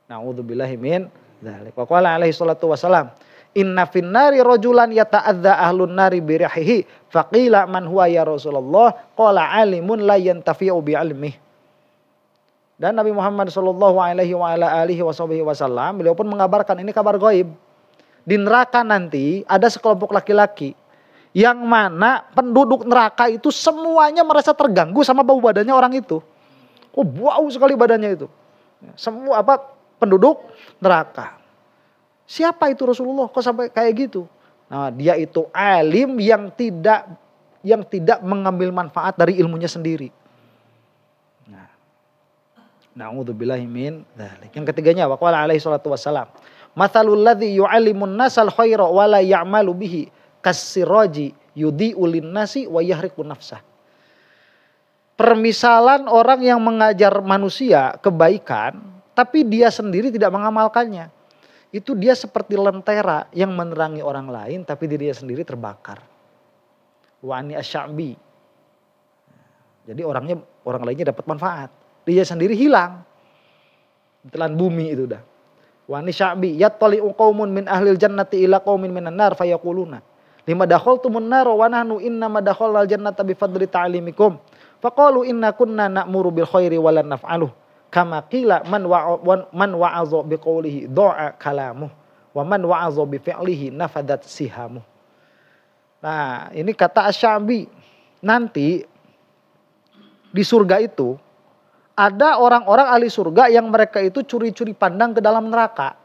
Nauzubillahi min dzalik. Wa qala alaihi salatu wasalam inna finnari rajulan yata'adza ahlun nari birihihi faqila man huwa ya Rasulullah qala alimun la yantafi'u bi ilmih. Dan Nabi Muhammad sallallahu alaihi wasallam beliau pun mengabarkan ini kabar gaib. Di neraka nanti ada sekelompok laki-laki yang mana penduduk neraka itu semuanya merasa terganggu sama bau badannya orang itu. Oh, bau sekali badannya itu. Semua penduduk neraka. Siapa itu Rasulullah? Kok sampai kayak gitu? Nah, dia itu alim yang tidak mengambil manfaat dari ilmunya sendiri. Nah, na'udzubillahi min dzalik. Yang ketiganya waqala alaihi salatu wassalam, "Matsalul ladzi yu'allimun nasal khaira wa la ya'malu bihi kasiraji yudhi'u lin-nasi wa yahriqu nafsah." Permisalan orang yang mengajar manusia kebaikan tapi dia sendiri tidak mengamalkannya. Itu dia seperti lentera yang menerangi orang lain tapi dirinya sendiri terbakar. Wani asy'abi. Jadi orang lainnya dapat manfaat, dia sendiri hilang. Ditelan bumi itu udah. Wani sya'bi yattali'u qaumun min ahlil jannati ila qaumin minan nar fayaquluna lima dakhaltumun nar wa nahnu innama dakhalnal jannata bi fadli ta'limikum faqalu inna kunna na'muru bil khairi wa lan naf'aluh. Kama qila man wa'aza biqaulihi do'a kalamuh wa man wa'aza bi fi'lihi nafadat sihamuh. Nah, ini kata Asy-Sya'bi. Nanti di surga itu ada orang-orang ahli surga yang mereka itu curi-curi pandang ke dalam neraka.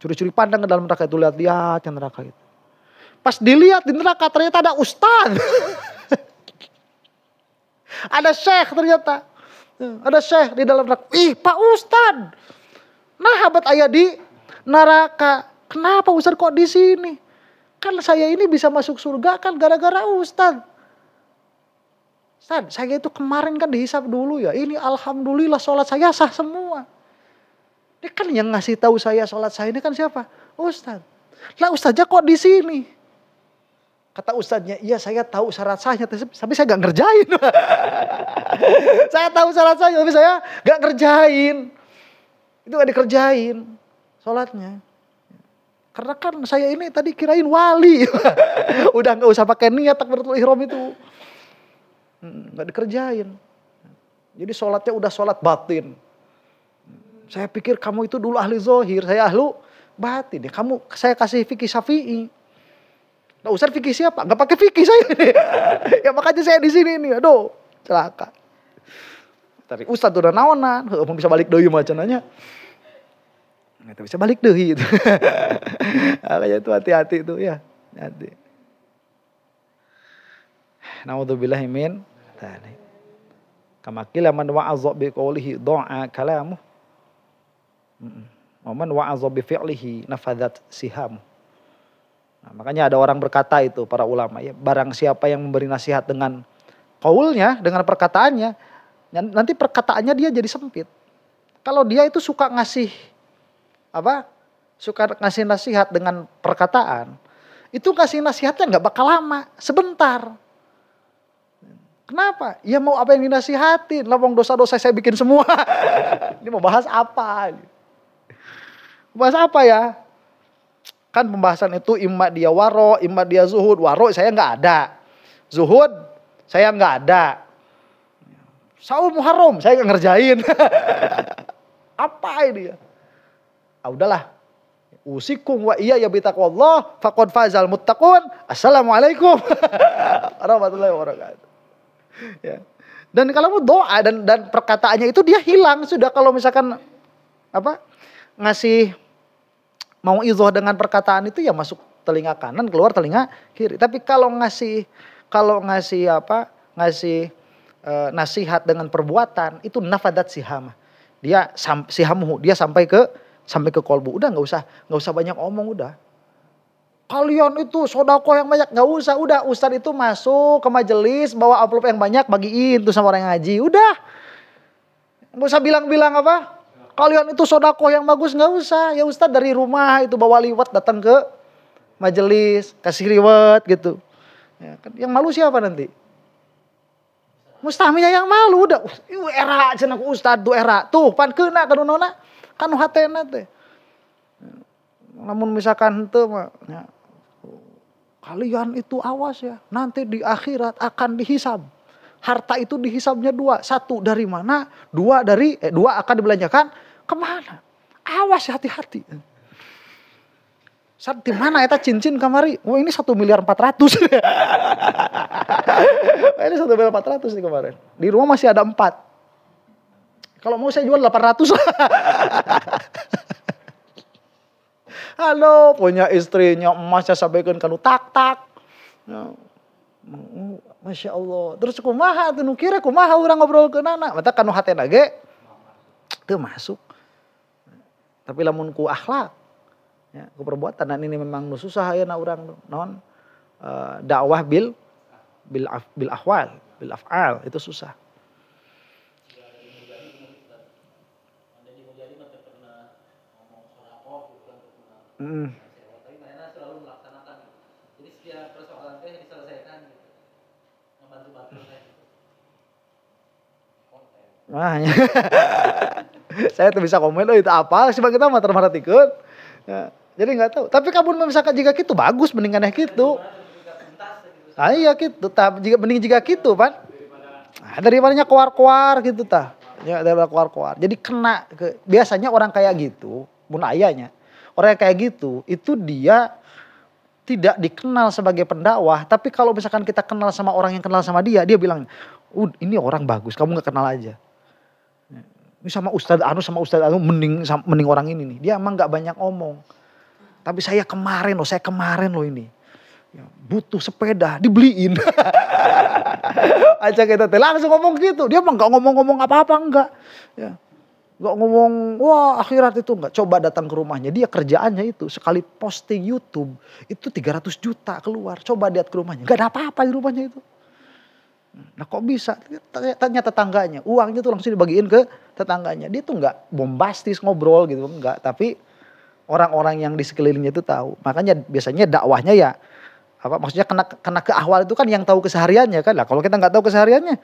Curi-curi pandang ke dalam neraka itu, lihat-lihat ke neraka itu. Pas dilihat di neraka ternyata ada ustaz. Ada syekh ternyata. Ada syekh di dalam neraka. Ih, Pak Ustad. Nah, habat ayah di neraka. Kenapa Ustad kok di sini? Kan saya ini bisa masuk surga kan gara-gara Ustadz. Ustadz, saya itu kemarin kan dihisap dulu ya. Ini alhamdulillah sholat saya sah semua. Ini kan yang ngasih tahu saya sholat saya ini kan siapa? Ustadz. Lah Ustadznya kok di sini? Kata Ustadznya, iya saya tahu syarat sahnya, tapi saya gak ngerjain. Saya tahu syarat sahnya, tapi saya gak ngerjain. Itu gak dikerjain sholatnya. Karena kan saya ini tadi kirain wali. Udah gak usah pakai niat takbiratul ihram itu. Gak dikerjain. Jadi sholatnya udah sholat batin. Saya pikir kamu itu dulu ahli zohir, saya ahlu batin. Kamu saya kasih fikih syafi'i. Nah, Ustaz fikih siapa? Gak pakai fikih saya ini. Ya makanya saya di sini nih. Aduh, celaka. Tapi Ustaz udah naonan, mau bisa balik deui macananya. Nggak bisa balik deui gitu. Makanya itu hati-hati itu ya. Hati. Naudzubillahi min dzalik. Kama qila man wa'azza bi qawlihi dha'a kalamu. Wa man wa'azza bi fi'lihi nafadat sihamu. Nah, makanya ada orang berkata itu para ulama ya, barang siapa yang memberi nasihat dengan qaulnya, dengan perkataannya, nanti perkataannya dia jadi sempit. Kalau dia itu suka ngasih suka ngasih nasihat dengan perkataan, itu ngasih nasihatnya nggak bakal lama, sebentar. Kenapa? Ya mau apa yang dinasihatin, lawang dosa-dosa saya bikin semua. Ini mau bahas apa? Bahas apa ya? Kan pembahasan itu imma dia waro, imma dia zuhud. Waro saya nggak ada. Zuhud saya nggak ada. Saum Muharram saya nggak ngerjain. Apa ini ya? Udahlah. Usikum wa iya ya bitaqwallah faqad fazal muttaqun. Assalamualaikum warahmatullahi wabarakatuh. Ya. Dan kalau mau doa dan perkataannya itu dia hilang sudah, kalau misalkan ngasih mau idhah dengan perkataan itu ya masuk telinga kanan keluar telinga kiri. Tapi kalau ngasih nasihat dengan perbuatan itu nafadat sihamah. Dia sihamuhu, dia sampai ke kolbu. Udah nggak usah banyak omong udah. Kalian itu sodako yang banyak nggak usah. Udah Ustadz itu masuk ke majelis bawa amplop yang banyak bagiin tuh sama orang yang ngaji. Udah nggak usah bilang apa. Kalian itu sodako yang bagus nggak usah. Ya Ustadz dari rumah itu bawa liwat datang ke majelis kasih liwat gitu. Ya, kan yang malu siapa nanti? Mustaminya yang malu udah. Era cenah ku Ustadz tuh era. Tuh pan keuna kadunona kanu hatena teh. Namun misalkan henteu mah ya, kalian itu awas ya. Nanti di akhirat akan dihisab. Harta itu dihisabnya dua. Satu dari mana? Dua akan dibelanjakan kemana? Awas hati-hati. Saat di mana eta cincin kamari? Oh ini 1.400.000. Ini 1.400.000 nih kemarin. Di rumah masih ada 4. Kalau mau saya jual 800. Halo, punya istrinya emasnya sampaikan kanu tak. Ya. Masya Allah. Terus kumaha tuh kira kumaha orang ngobrol ke nana. Mata kanu hatena ge teu masuk. Tapi lamun ku akhlak ya, ku perbuatan dan ini memang susah ya na urang naon dakwah bil ahwal, bil af'al itu susah. Tapi mereka selalu melaksanakan. Jadi setiap persoalan teh diselesaikan gitu. Membantu-bantu teh. Makanya. Saya tuh bisa komen itu apa sih bang kita mah termaratikan. Ya, jadi nggak tahu. Tapi kamu misalkan jika gitu bagus mendingan gitu. Ah iya gitu. Jika mending jika gitu pan. Daripadanya keluar gitu tah. Ya daripada keluar. Jadi kena biasanya orang kayak gitu, mun ayanya. Orang yang kayak gitu itu dia tidak dikenal sebagai pendakwah, tapi kalau misalkan kita kenal sama orang yang kenal sama dia bilang, ini orang bagus, kamu nggak kenal aja. Ini sama Ustadz Anu mending orang ini nih. Dia emang nggak banyak omong. Tapi saya kemarin loh ini. Ya, butuh sepeda dibeliin. Aja kita langsung ngomong gitu. Dia emang nggak ngomong-ngomong apa-apa enggak. Ya. Nggak ngomong, wah akhirat itu enggak. Coba datang ke rumahnya, dia kerjaannya itu. Sekali posting YouTube, itu 300 juta keluar. Coba lihat ke rumahnya, nggak ada apa-apa di rumahnya itu. Nah kok bisa? Tanya tetangganya, uangnya tuh langsung dibagiin ke tetangganya. Dia tuh nggak bombastis ngobrol gitu, enggak. Tapi orang-orang yang di sekelilingnya itu tahu. Makanya biasanya dakwahnya ya, maksudnya kena ke awal itu kan yang tahu kesehariannya kan. Lah kalau kita nggak tahu kesehariannya,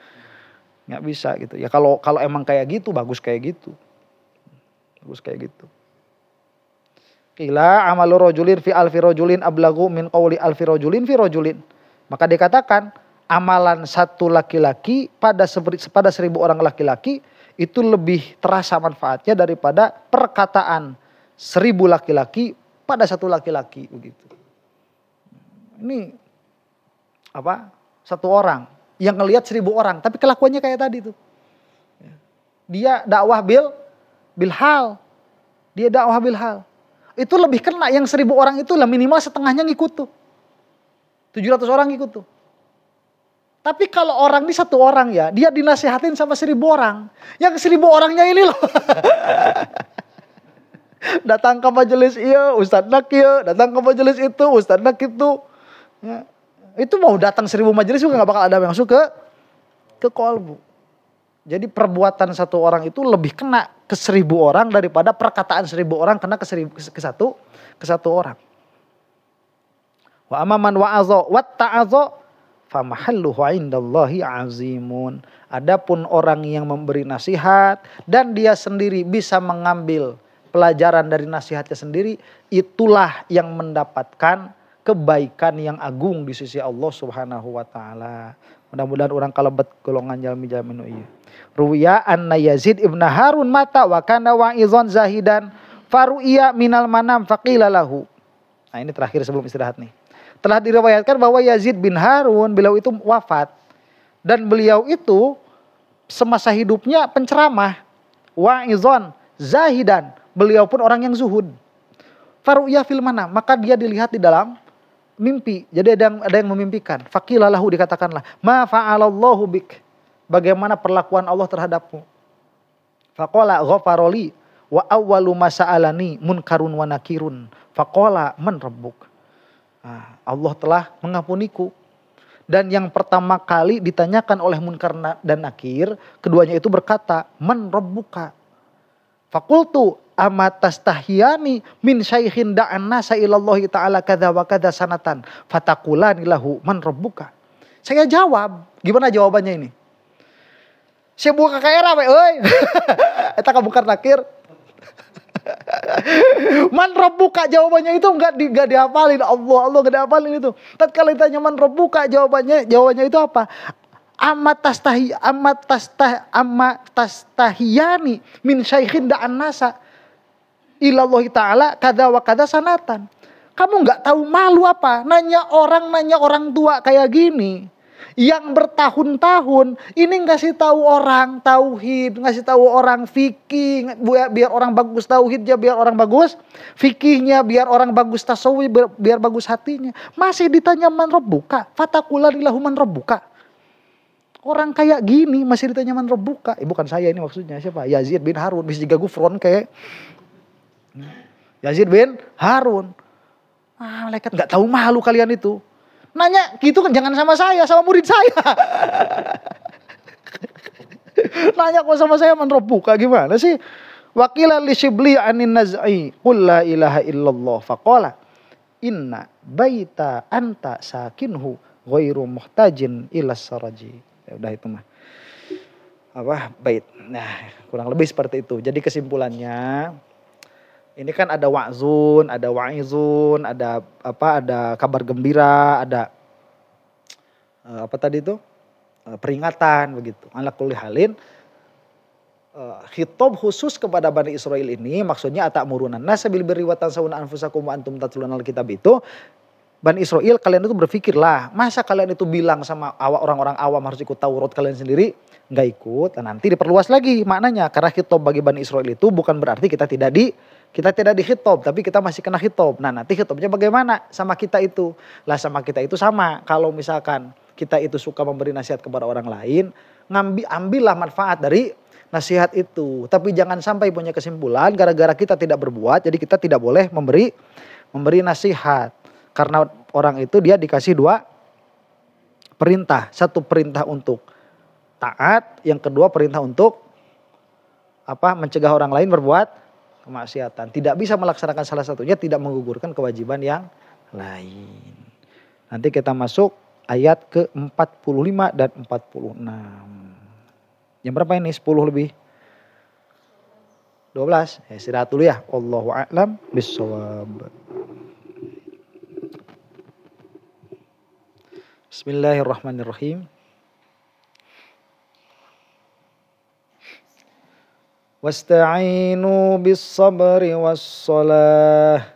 nggak bisa gitu. Ya kalau emang kayak gitu, bagus kayak gitu. Bagus kayak gitu. Qila amalu rajulin fi alfi rajulin ablagu min qawli alfi rajulin fi rajulin. Maka dikatakan amalan satu laki-laki pada 1.000 orang laki-laki itu lebih terasa manfaatnya daripada perkataan 1.000 laki-laki pada satu laki-laki begitu. Ini satu orang yang ngelihat 1.000 orang tapi kelakuannya kayak tadi tuh. Dia dakwah bil hal. Dia dakwah bil hal. Itu lebih kena yang 1.000 orang itu lah minimal setengahnya ngikut tuh. 700 orang ngikut tuh. Tapi kalau orang ini satu orang ya, dia dinasihatin sama 1.000 orang. Yang 1.000 orangnya ini loh. Datang ke majelis iya, Ustadz nak iya. Datang ke majelis itu, Ustadz nak itu. Ya. Itu mau datang 1.000 majelis juga gak bakal ada yang masuk ke kolbu. Jadi perbuatan satu orang itu lebih kena ke 1.000 orang daripada perkataan 1.000 orang kena ke satu orang. Wa amaman wa'azo wat ta'azo famahalluhu indallahi azimun. Adapun orang yang memberi nasihat dan dia sendiri bisa mengambil pelajaran dari nasihatnya sendiri, itulah yang mendapatkan kebaikan yang agung di sisi Allah Subhanahu wa taala. Mudah-mudahan orang kalebet golongan jalmi-jalmi nu ieu. Ruwiya anna Yazid ibn Harun mata wa kana wa'izon zahidan faru'iya minal manam faqila lahu. Nah ini terakhir sebelum istirahat nih. Telah diriwayatkan bahwa Yazid bin Harun beliau itu wafat. Dan beliau itu semasa hidupnya penceramah. Wa'izon zahidan. Beliau pun orang yang zuhud. Faru'iya fil manam. Maka dia dilihat di dalam mimpi. Jadi ada yang memimpikan. Faqila lahu dikatakanlah. Ma fa'alallahu bik. Bagaimana perlakuan Allah terhadapmu. Faqala ghafaroli wa awwalu ma sa'alani munkarun wa nakirun. Faqala man rabbuk. Nah, Allah telah mengampuniku. Dan yang pertama kali ditanyakan oleh munkar dan nakir, keduanya itu berkata, man rabbuka. Faqultu amatastahiyani min syaikhin da'an nasa ilallahi ta'ala kadha wa kadha sanatan. Fatakulani lahu man rabbuka. Saya jawab. Gimana jawabannya ini? Saya buka KKR we euy. Eta kabukar nakir. Man rabbuka jawabannya itu enggak dihafalin. Allah enggak dihafalin itu. Tatkala ditanya man rabbuka jawabannya itu apa? Amatastahiyani min syaikhin da'an nasa ilallahi ta'ala kadha wa kadha sanatan. Kamu enggak tahu malu apa? Nanya orang tua kayak gini. Yang bertahun-tahun ini ngasih tahu orang tauhid, ngasih tahu orang fikih, biar orang bagus tauhidnya, biar orang bagus fikihnya, biar orang bagus tasawuf, biar bagus hatinya. Masih ditanya man rabbuka, fatakulanilahu man rabbuka. Orang kayak gini masih ditanya man rabbuka. Bukan saya ini maksudnya, siapa? Yazid bin Harun, bisa juga gufron kayak Yazid bin Harun. Malaikat nggak tahu malu kalian itu. Nanya gitu kan jangan sama saya, sama murid saya. Nanya kok sama saya man rabbuka gimana sih? Waqila li shibli anin naz'i qul la ilaha illallah faqala inna baita anta sakinhu ghairu muhtajin ila saraji. Ya udah itu mah. Bait. Nah, kurang lebih seperti itu. Jadi kesimpulannya ini kan ada wa'zun, ada wa'izun, ada kabar gembira, ada peringatan begitu. Ala kulli halin khitab khusus kepada Bani Israil ini maksudnya atamuruna nasa bil birri wa tansawna anfusakum wa antum tatluna al-kitab itu. Bani Israil kalian itu berpikirlah, masa kalian itu bilang sama orang-orang awam harus ikut Taurat, kalian sendiri nggak ikut. Nah, nanti diperluas lagi maknanya karena khitab bagi Bani Israil itu bukan berarti kita tidak dikhitab, tapi kita masih kena khitab. Nah nanti khitabnya bagaimana sama kita itu? Lah sama kita itu sama. Kalau misalkan kita itu suka memberi nasihat kepada orang lain, ambillah manfaat dari nasihat itu. Tapi jangan sampai punya kesimpulan gara-gara kita tidak berbuat, jadi kita tidak boleh memberi nasihat. Karena orang itu dia dikasih 2 perintah. 1 perintah untuk taat, yang kedua perintah untuk mencegah orang lain berbuat kemaksiatan. Tidak bisa melaksanakan salah satunya, tidak menggugurkan kewajiban yang lain. Nanti kita masuk ayat ke-45 dan 46. Yang berapa ini? 10 lebih 12. Ya, istirahat dulu ya. Wallahu a'lam bissawab. Bismillahirrahmanirrahim. Wasta'inu bis-sabri was-salah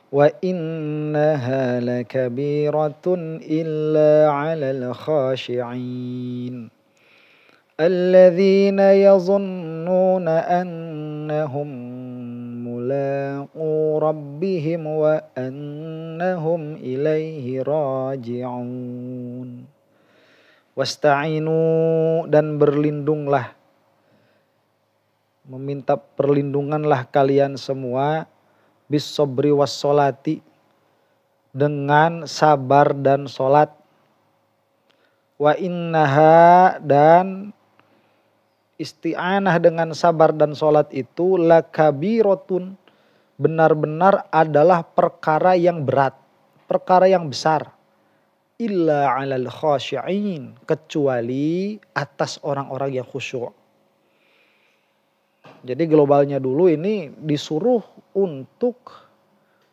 wa innaha lakabiratun illa 'alal khashi'in alladzina yazunnuna annahum mulaqu rabbihim wa annahum ilaihi raji'un. Wasta'inu, dan berlindunglah, meminta perlindunganlah kalian semua bis-sabri was-sholati, dengan sabar dan sholat. Wa innaha, dan isti'anah dengan sabar dan sholat itu lakabiratun, benar-benar adalah perkara yang berat, perkara yang besar. Illa 'alal khashi'in, kecuali atas orang-orang yang khusyuk. Jadi globalnya dulu ini disuruh untuk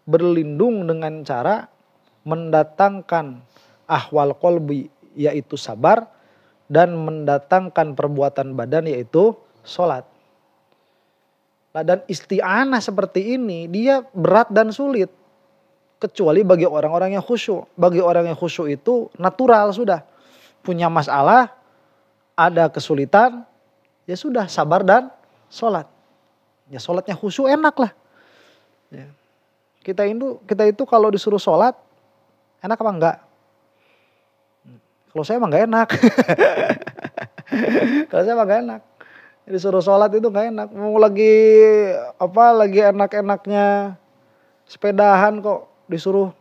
berlindung dengan cara mendatangkan ahwal qalbi, yaitu sabar, dan mendatangkan perbuatan badan, yaitu sholat. Nah, dan isti'anah seperti ini dia berat dan sulit, kecuali bagi orang-orang yang khusyuk. Bagi orang yang khusyuk itu natural sudah, punya masalah, ada kesulitan, ya sudah sabar dan sholat. Ya sholatnya khusyuk enak lah. Ya. Kita itu kalau disuruh sholat enak apa enggak? Kalau saya emang gak enak. Kalau saya emang gak enak. Disuruh sholat itu gak enak. Mau lagi enak-enaknya sepedahan kok disuruh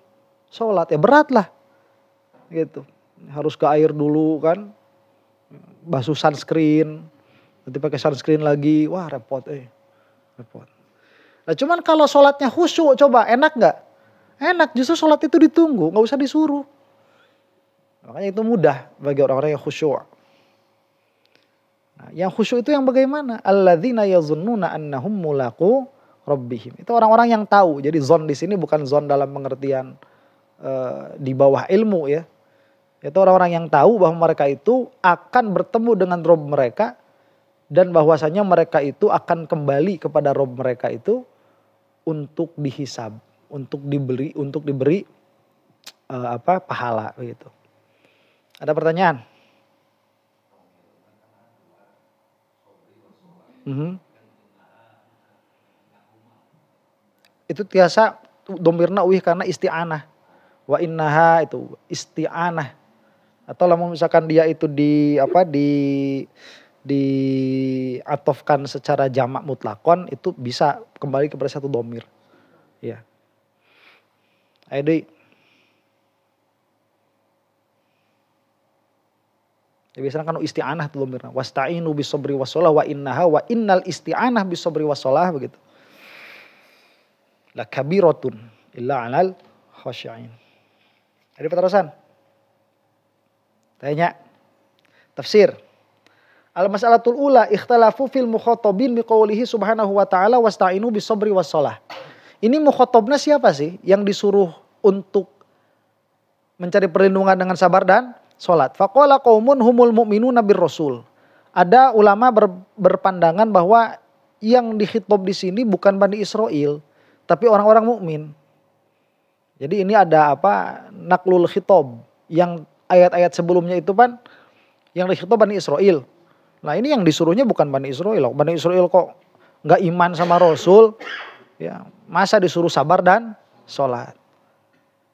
sholat, ya berat lah. Gitu. Harus ke air dulu kan. Basuh sunscreen. Nanti pakai sunscreen lagi. Wah repot repot. Nah cuman kalau sholatnya khusyuk, coba enak gak? Enak, justru sholat itu ditunggu, gak usah disuruh. Makanya itu mudah bagi orang-orang yang khusyuk. Nah, yang khusyuk itu yang bagaimana? Alladzina yazunnuna annahum mulaqu rabbihim. Itu orang-orang yang tahu. Jadi zon di sini bukan zon dalam pengertian di bawah ilmu ya. Itu orang-orang yang tahu bahwa mereka itu akan bertemu dengan Rabb mereka, dan bahwasanya mereka itu akan kembali kepada Rabb mereka itu untuk dihisab, untuk diberi pahala begitu. Ada pertanyaan? Itu tiasa domirna uih karena isti'anah. Wa innaha itu isti'anah. Atau lamun misalkan dia itu diatofkan secara jamak mutlakon, itu bisa kembali kepada satu domir. Ya. Ayo deh. Ya, biasanya kan isti'anah tuh domirna. Wasta'inu bis-sabri was-shalah wa innaha wa innal isti'anah bis-sabri was-shalah begitu. La kabiratun illa 'alal khashi'in. Ada peterusan? Tanya. Tafsir. Al-mas'alatul ula ikhtalafu fil mukhatabin biqaulihi subhanahu wa ta'ala wasta'inu bis-sabri was-shalah. Ini mukhatabna siapa sih yang disuruh untuk mencari perlindungan dengan sabar dan sholat? Faqala qaumun humul mu'minuna bir rasul. Ada ulama berpandangan bahwa yang dikhitab di sini bukan Bani Israel, tapi orang-orang mukmin. Jadi ini ada naklul khitab, yang ayat-ayat sebelumnya itu kan yang dikhitab Bani Israel. Nah ini yang disuruhnya bukan Bani Israel. Bani Israel kok nggak iman sama Rasul, ya masa disuruh sabar dan sholat.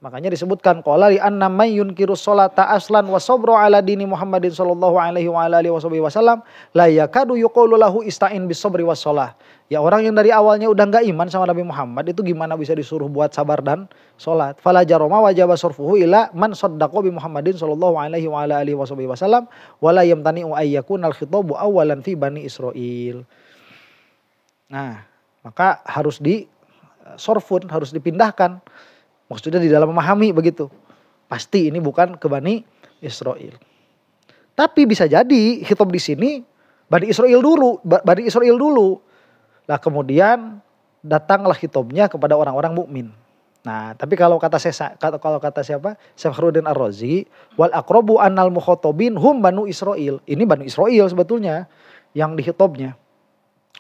Makanya disebutkan qala li anna may yunkiru sholata aslan wa sabru ala dini Muhammadin sallallahu alaihi wa alihi wasallam la yakadu yuqulu lahu ista'in bis sabri was shalah. Ya orang yang dari awalnya udah enggak iman sama Nabi Muhammad itu gimana bisa disuruh buat sabar dan salat. Fala jaroma wajaba surfuhu ila man saddaqa bi Muhammadin sallallahu alaihi wa alihi wasallam wa la yamtani'u ay yakuna al khitabu awalan fi bani Israil. Nah, maka harus di sorfun, harus dipindahkan. Maksudnya di dalam memahami begitu. Pasti ini bukan ke Bani Israel. Tapi bisa jadi khitab di sini Bani Israel dulu. Lah kemudian datanglah khitabnya kepada orang-orang mukmin. Nah, tapi kalau kata siapa? Syekhuddin Ar-Razi, wal aqrabu annal mukhatabin hum Banu Israil. Ini Banu Israil sebetulnya yang dikhitabnya.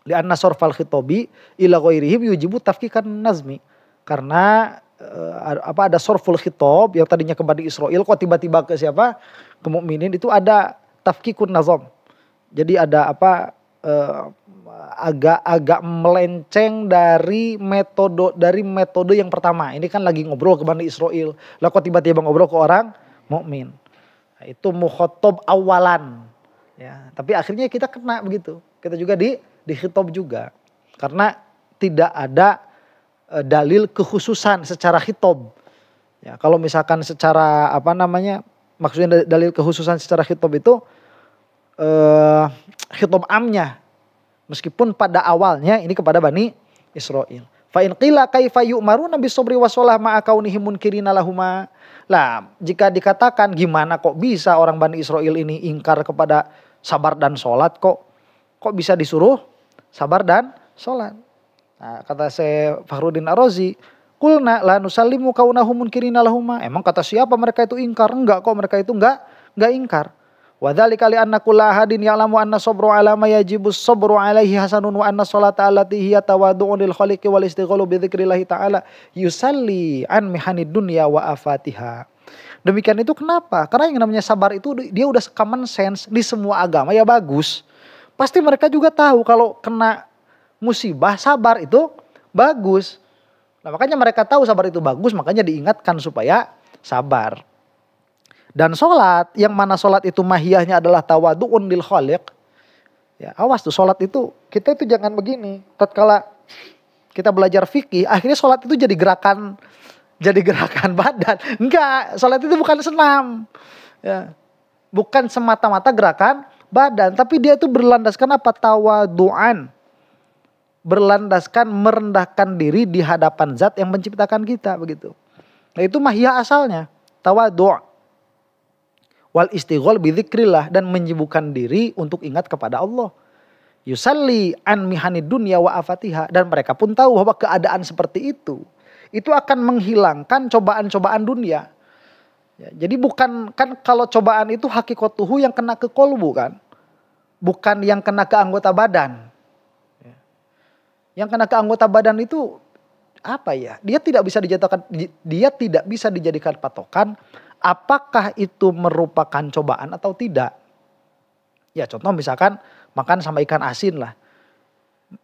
Li anna sarfal khitabi ila ghairihim yujibu tafkikan nazmi. Karena ada sorful khitab yang tadinya ke Bani Israel kok tiba-tiba ke siapa? Ke mukminin, itu ada tafkikun nazam. Jadi ada agak melenceng dari metode yang pertama. Ini kan lagi ngobrol ke Bani Israel. Lah kok tiba-tiba ngobrol ke orang mukmin. Nah, itu mukhatab awalan. Ya, tapi akhirnya kita kena begitu. Kita juga di khitab juga. Karena tidak ada dalil kekhususan secara khitab. Ya, kalau misalkan secara maksudnya dalil kekhususan secara khitab itu khitab amnya. Meskipun pada awalnya ini kepada Bani Israel. Fa in qila kaifa yu'maruna bis sabri was shalah ma'a kaunihim munkirina lahuma. Lah, jika dikatakan gimana kok bisa orang Bani Israel ini ingkar kepada sabar dan sholat, kok bisa disuruh sabar dan sholat. Nah, kata Syekhuddin Ar-Razi, qulna la nusallimu kaunahum munkirina lahuma. Emang kata siapa mereka itu ingkar? Enggak kok, mereka itu enggak ingkar. Wa dzalika li anna kulla ahadin ya'lamu anna sabru ala ma yajibu sabru alaihi hasanun wa anna sholata allati hiya tawaddu'un lil khaliqi wal istighalu bi dzikrillah ta'ala yusalli an mihanid dunya wa afatiha. Demikian itu kenapa? Karena yang namanya sabar itu dia udah common sense di semua agama ya bagus. Pasti mereka juga tahu kalau kena musibah sabar itu bagus. Nah, makanya mereka tahu sabar itu bagus, makanya diingatkan supaya sabar. Dan sholat, yang mana sholat itu mahiyahnya adalah tawadu'un lil khaliq. Ya, awas tuh sholat itu, kita itu jangan begini. Tatkala kita belajar fikih, akhirnya sholat itu jadi gerakan badan. Enggak, sholat itu bukan senam. Ya, bukan semata-mata gerakan badan, tapi dia itu berlandaskan apa? Tawadu'an. Berlandaskan merendahkan diri di hadapan zat yang menciptakan kita begitu. Nah, itu mahiyah asalnya, tawadhu'. Wal istighol bi dzikrillah, dan menyibukkan diri untuk ingat kepada Allah. Yusalli an mihanid dunya wa afatiha, dan mereka pun tahu bahwa keadaan seperti itu akan menghilangkan cobaan-cobaan dunia. Ya, jadi bukan kan kalau cobaan itu hakikatuhu yang kena ke kolbu kan, bukan yang kena ke anggota badan. Yang kena ke anggota badan itu apa ya? Dia tidak bisa dijadikan patokan apakah itu merupakan cobaan atau tidak. Ya contoh misalkan makan sama ikan asin lah.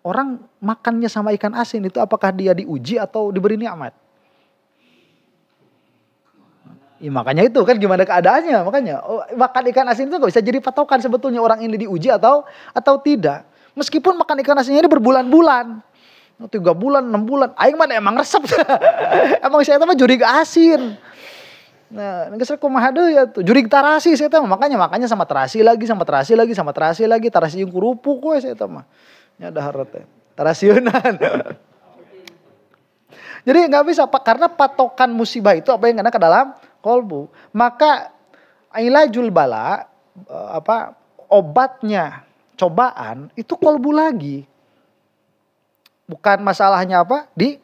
Orang makannya sama ikan asin itu apakah dia diuji atau diberi nikmat? Ya, makanya itu kan gimana keadaannya, makanya makan ikan asin itu gak bisa jadi patokan sebetulnya orang ini diuji atau tidak. Meskipun makan ikan asinnya ini berbulan-bulan. 3 bulan, 6 bulan. Aing mah emang resep. Emang saya mah jurig asin. Nah, geus kumaha deui ya tuh. Jurig tarasi saya mah. Makanya sama terasi lagi. Tarasi jeung kerupuk we saya mah. Nya dahar teh. Tarasieunan. Jadi enggak bisa karena patokan musibah itu apa yang kena ke dalam kolbu. Maka ilajul bala obatnya cobaan itu kolbu lagi. Bukan masalahnya di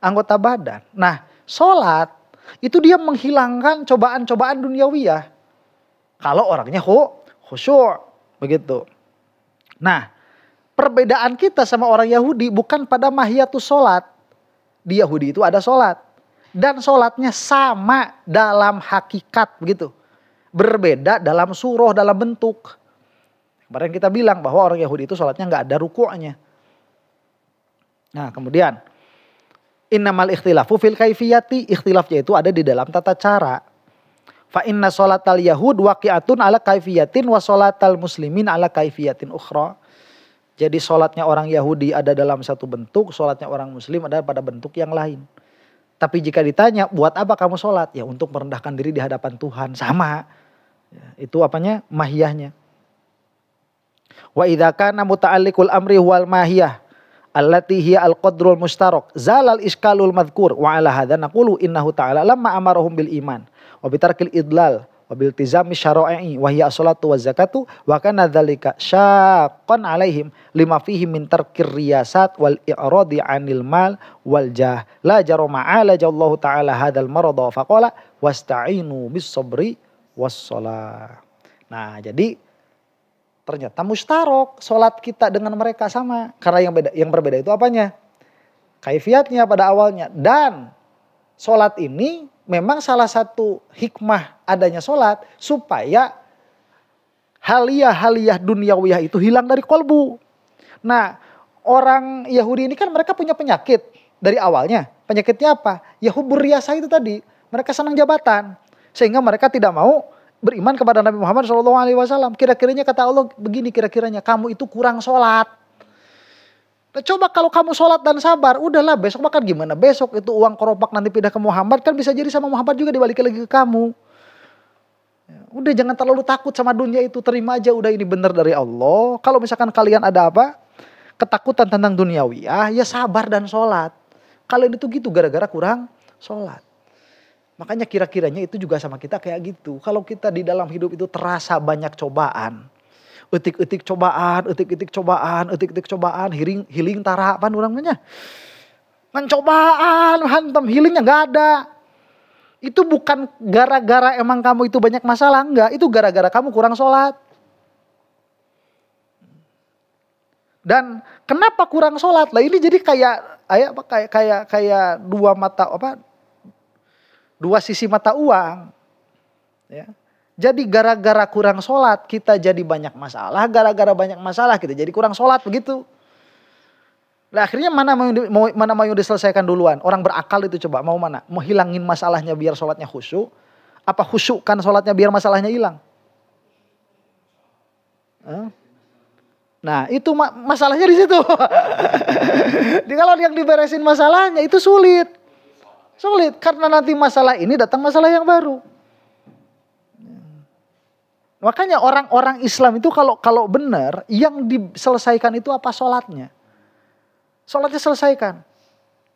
anggota badan. Nah, sholat itu dia menghilangkan cobaan-cobaan duniawiyah. Kalau orangnya khusyuk begitu. Nah, perbedaan kita sama orang Yahudi bukan pada mahiyatus sholat. Di Yahudi itu ada sholat. Dan sholatnya sama dalam hakikat begitu. Berbeda dalam surah, dalam bentuk. Kemarin kita bilang bahwa orang Yahudi itu sholatnya gak ada rukuknya. Nah kemudian Innamal ikhtilafu fil kaifiyati, ikhtilafnya itu ada di dalam tata cara. Fa inna sholatal yahud waqi'atun ala kaifiyatin wa sholatal muslimin ala kaifiyatin ukhra. Jadi sholatnya orang Yahudi ada dalam satu bentuk, sholatnya orang Muslim ada pada bentuk yang lain. Tapi jika ditanya, buat apa kamu sholat? Ya untuk merendahkan diri di hadapan Tuhan. Sama. Ya, itu apanya? Mahiyahnya. Wa idza kana muta'alliqul amri wal mahiyah allati hiya al-qadrul mustarak zalal iskalul madhkur wa ala hadza naqulu innahu ta'ala lamma amarahum bil iman wa bitarkil idlal wa bil tizami syara'i wa hiya as-salatu waz zakatu wa kana dzalika syaqqan alaihim lima fihi min tarkir riyasat wal i'radi 'anil mal wal jah la jarama 'ala jallahu ta'ala hadzal marada fa qala wasta'inu bis sabri was shalah. Nah, jadi ternyata mustarok salat kita dengan mereka sama, karena yang berbeda itu apanya? Kaifiatnya pada awalnya. Dan salat ini memang salah satu hikmah adanya sholat supaya haliyah dunyawiyah itu hilang dari kolbu. Nah, orang Yahudi ini kan mereka punya penyakit dari awalnya. Penyakitnya apa? Ya hubur riyasah itu tadi. Mereka senang jabatan. Sehingga mereka tidak mau beriman kepada Nabi Muhammad SAW. Kira-kiranya kata Allah begini, kira-kiranya kamu itu kurang sholat. Coba kalau kamu sholat dan sabar, udahlah besok makan gimana? Besok itu uang keropak nanti pindah ke Muhammad, kan bisa jadi sama Muhammad juga dibalikin lagi ke kamu. Udah jangan terlalu takut sama dunia itu, terima aja udah ini benar dari Allah. Kalau misalkan kalian ada apa? Ketakutan tentang duniawiyah, ya sabar dan sholat. Kalian itu gitu gara-gara kurang sholat. Makanya kira-kiranya itu juga sama kita kayak gitu. Kalau kita di dalam hidup itu terasa banyak cobaan. Etik-etik cobaan, healing tara apa orangnya. Mencobaan, hantam healingnya nggak ada. Itu bukan gara-gara emang kamu itu banyak masalah, enggak. Itu gara-gara kamu kurang sholat. Dan kenapa kurang sholat? Lah ini jadi kayak dua sisi mata uang. Ya. Jadi gara-gara kurang sholat kita jadi banyak masalah. Gara-gara banyak masalah kita jadi kurang sholat begitu. Nah akhirnya mana mau diselesaikan duluan? Orang berakal itu coba mau mana? Mau hilangin masalahnya biar sholatnya khusyuk? Apa khusyukkan sholatnya biar masalahnya hilang? Nah itu masalahnya di situ. Kalau yang diberesin masalahnya itu sulit. Sulit karena nanti masalah ini datang masalah yang baru. Makanya orang-orang Islam itu kalau benar yang diselesaikan itu apa? Sholatnya. Sholatnya selesaikan.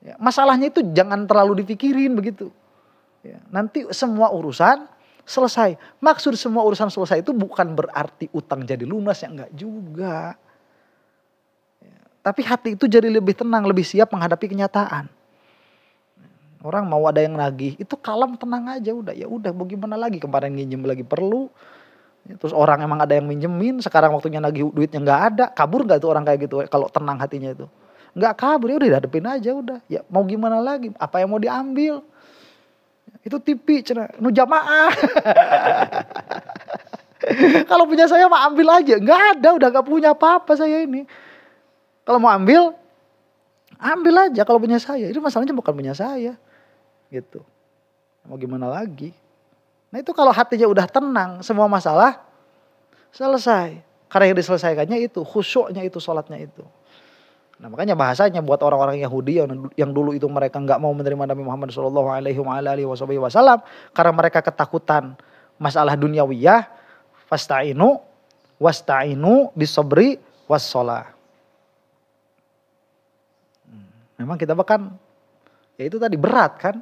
Ya, masalahnya itu jangan terlalu dipikirin begitu. Ya, nanti semua urusan selesai. Maksud semua urusan selesai itu bukan berarti utang jadi lunas, ya enggak juga. Ya, tapi hati itu jadi lebih tenang, lebih siap menghadapi kenyataan. Orang mau ada yang nagih, itu kalem tenang aja udah. Ya udah mau gimana lagi, kemarin nginjem lagi perlu. Terus orang emang ada yang minjemin, sekarang waktunya nagih duitnya nggak ada, kabur nggak tuh orang kayak gitu? Kalau tenang hatinya itu, nggak kabur, ya udah dihadapin aja udah. Ya mau gimana lagi? Apa yang mau diambil? Itu tipi, cina, nu jamaah. Kalau punya saya mah ambil aja, nggak ada, udah nggak punya apa-apa saya ini. Kalau mau ambil aja. Kalau punya saya, itu masalahnya bukan punya saya, gitu. Mau gimana lagi? Nah itu kalau hatinya udah tenang, semua masalah selesai. Karena yang diselesaikannya itu, khusyuknya itu, sholatnya itu. Nah makanya bahasanya buat orang-orang Yahudi yang dulu itu mereka nggak mau menerima Nabi Muhammad SAW. Karena mereka ketakutan masalah duniawiyah. Wasta'inu bisobri wassalah. Memang kita bahkan, ya itu tadi berat kan.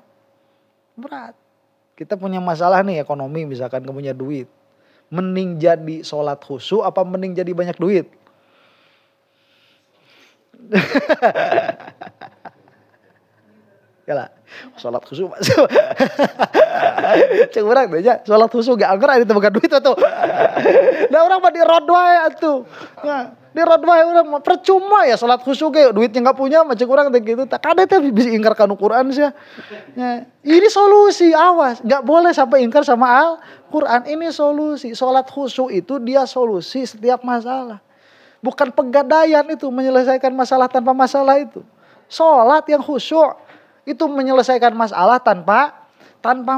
Berat. Kita punya masalah nih ekonomi, misalkan kamu punya duit. Mending jadi sholat khusyuk apa mending jadi banyak duit? Yalah, sholat khusyuk. Cek orang tuh aja, sholat khusyuk gak angker itu bukan duit tuh. Nah orang mah di road wae atuh. Nah, di road wae orang percuma ya sholat khusyuk ge duitnya enggak punya mah cek urang teh gitu. Tak ada teh bisa ingkar kana Quran sih. Ya, ini solusi, awas, enggak boleh sampai ingkar sama Al-Qur'an. Ini solusi. Sholat khusyuk itu dia solusi setiap masalah. Bukan pegadaian itu menyelesaikan masalah tanpa masalah itu. Sholat yang khusyuk Itu menyelesaikan masalah tanpa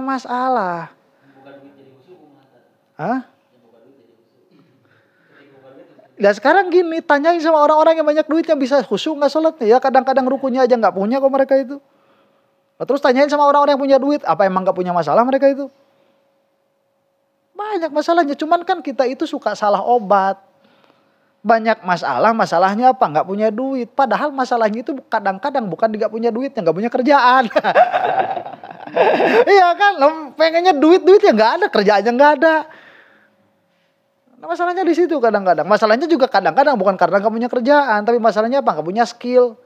masalah. Bukan duit jadi khusyuk Ustaz. Hah? Bukan duit jadi khusyuk. Ketika bukan duit Nah sekarang gini, tanyain sama orang-orang yang banyak duitnya bisa khusyuk nggak sholatnya? Ya kadang-kadang rukunnya aja nggak punya kok mereka itu. Nah, terus tanyain sama orang-orang yang punya duit, apa emang nggak punya masalah mereka itu? Banyak masalahnya, cuman kan kita itu suka salah obat. Banyak masalah, masalahnya apa? Nggak punya duit. Padahal masalahnya itu kadang-kadang bukan nggak punya duitnya, nggak punya kerjaan. Iya kan, lo pengennya duitnya nggak ada, kerjaannya nggak ada. Nah, masalahnya di situ kadang-kadang. Masalahnya juga kadang-kadang bukan karena nggak punya kerjaan, tapi masalahnya apa? Nggak punya skill.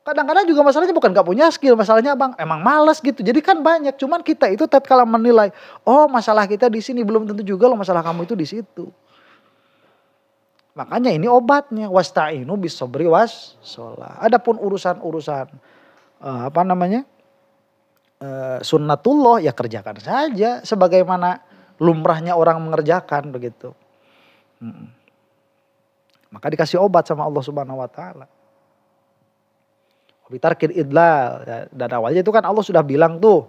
Kadang-kadang juga masalahnya bukan nggak punya skill, masalahnya bang emang malas gitu. Jadi kan banyak, cuman kita itu tatkala menilai, oh masalah kita di sini belum tentu juga loh masalah kamu itu di situ. Makanya ini obatnya, wasta'inu bis-sabri was-shalah. Adapun urusan-urusan sunnatullah ya kerjakan saja sebagaimana lumrahnya orang mengerjakan begitu. Maka dikasih obat sama Allah Subhanahu wa taala. Bitarkil idlal, ya, dan awalnya itu kan Allah sudah bilang tuh,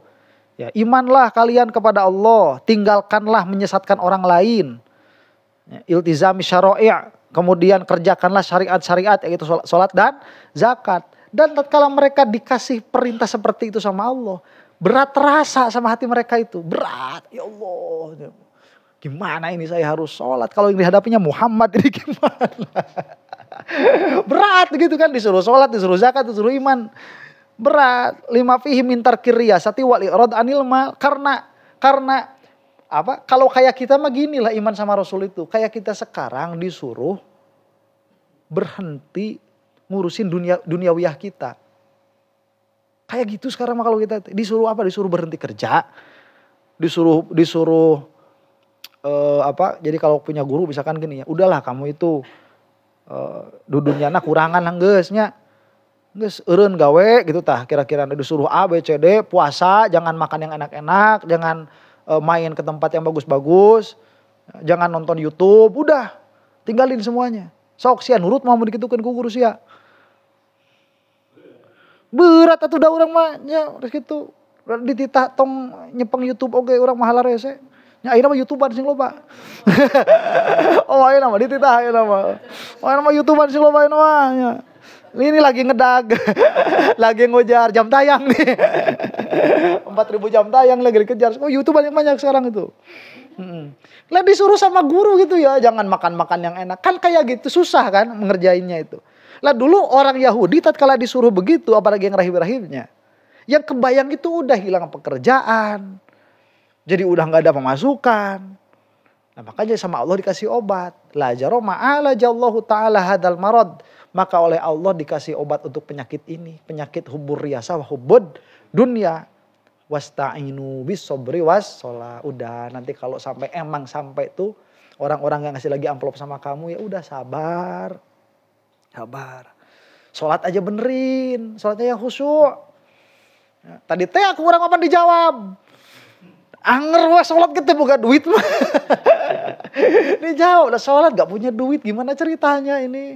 ya imanlah kalian kepada Allah, tinggalkanlah menyesatkan orang lain, ya, iltizami syara'i', kemudian kerjakanlah syariat-syariat yaitu sholat dan zakat. Dan tatkala mereka dikasih perintah seperti itu sama Allah, berat terasa sama hati mereka itu, berat, ya Allah, gimana ini saya harus sholat kalau yang dihadapinya Muhammad ini gimana? Berat gitu kan, disuruh sholat, disuruh zakat, disuruh iman. Berat. Lima fihi min tarkir riyasati wal i'rad anil mal. Karena apa? Kalau kayak kita mah gini lah iman sama Rasul itu. Kayak kita sekarang disuruh berhenti ngurusin duniawiyah kita. Kayak gitu sekarang mah kalau kita disuruh apa? Disuruh berhenti kerja. Disuruh jadi kalau punya guru misalkan gini ya, udahlah kamu itu dudunyana kurangan lah geusnya. Geus eureun gawe gitu tah, kira-kira disuruh A B C D, puasa, jangan makan yang enak-enak, jangan main ke tempat yang bagus-bagus, jangan nonton YouTube, udah tinggalin semuanya. Sok sia nurut mah mun dikitukeun ku guru sia. Berat atuh da urang mah nya kitu. Dititah tong nyepeng YouTube oge urang mah halar rese. Nya ayeuna mah YouTuber sing loba. Oh ayeuna mah dititah ayeuna mah. Ayeuna mah YouTuber sing loba ayeuna mah nya. Ini lagi ngedag. Lagi ngojar jam tayang nih. 4.000 jam tayang lagi dikejar. Oh YouTube banyak sekarang itu. Lah disuruh sama guru gitu ya, jangan makan-makan yang enak. Kan kayak gitu susah kan mengerjainnya itu. Lah dulu orang Yahudi tatkala disuruh begitu, apalagi yang rahib-rahibnya, yang kebayang itu udah hilang pekerjaan. Jadi udah gak ada pemasukan. Nah makanya sama Allah dikasih obat. La jaroma ala jallahu ta'ala hadal marad. Maka oleh Allah dikasih obat untuk penyakit ini. Penyakit hubur riyasa wa hubud dunya. Wasta'inu bis sobri was sholat. Udah nanti kalau emang sampai tuh orang-orang yang ngasih lagi amplop sama kamu, ya udah sabar. Sabar. Sholat aja benerin. Sholatnya yang khusyuk. Ya, tadi teh aku kurang apa dijawab. Anger wah sholat kita buka duit mah. Dijawab lah sholat gak punya duit gimana ceritanya ini.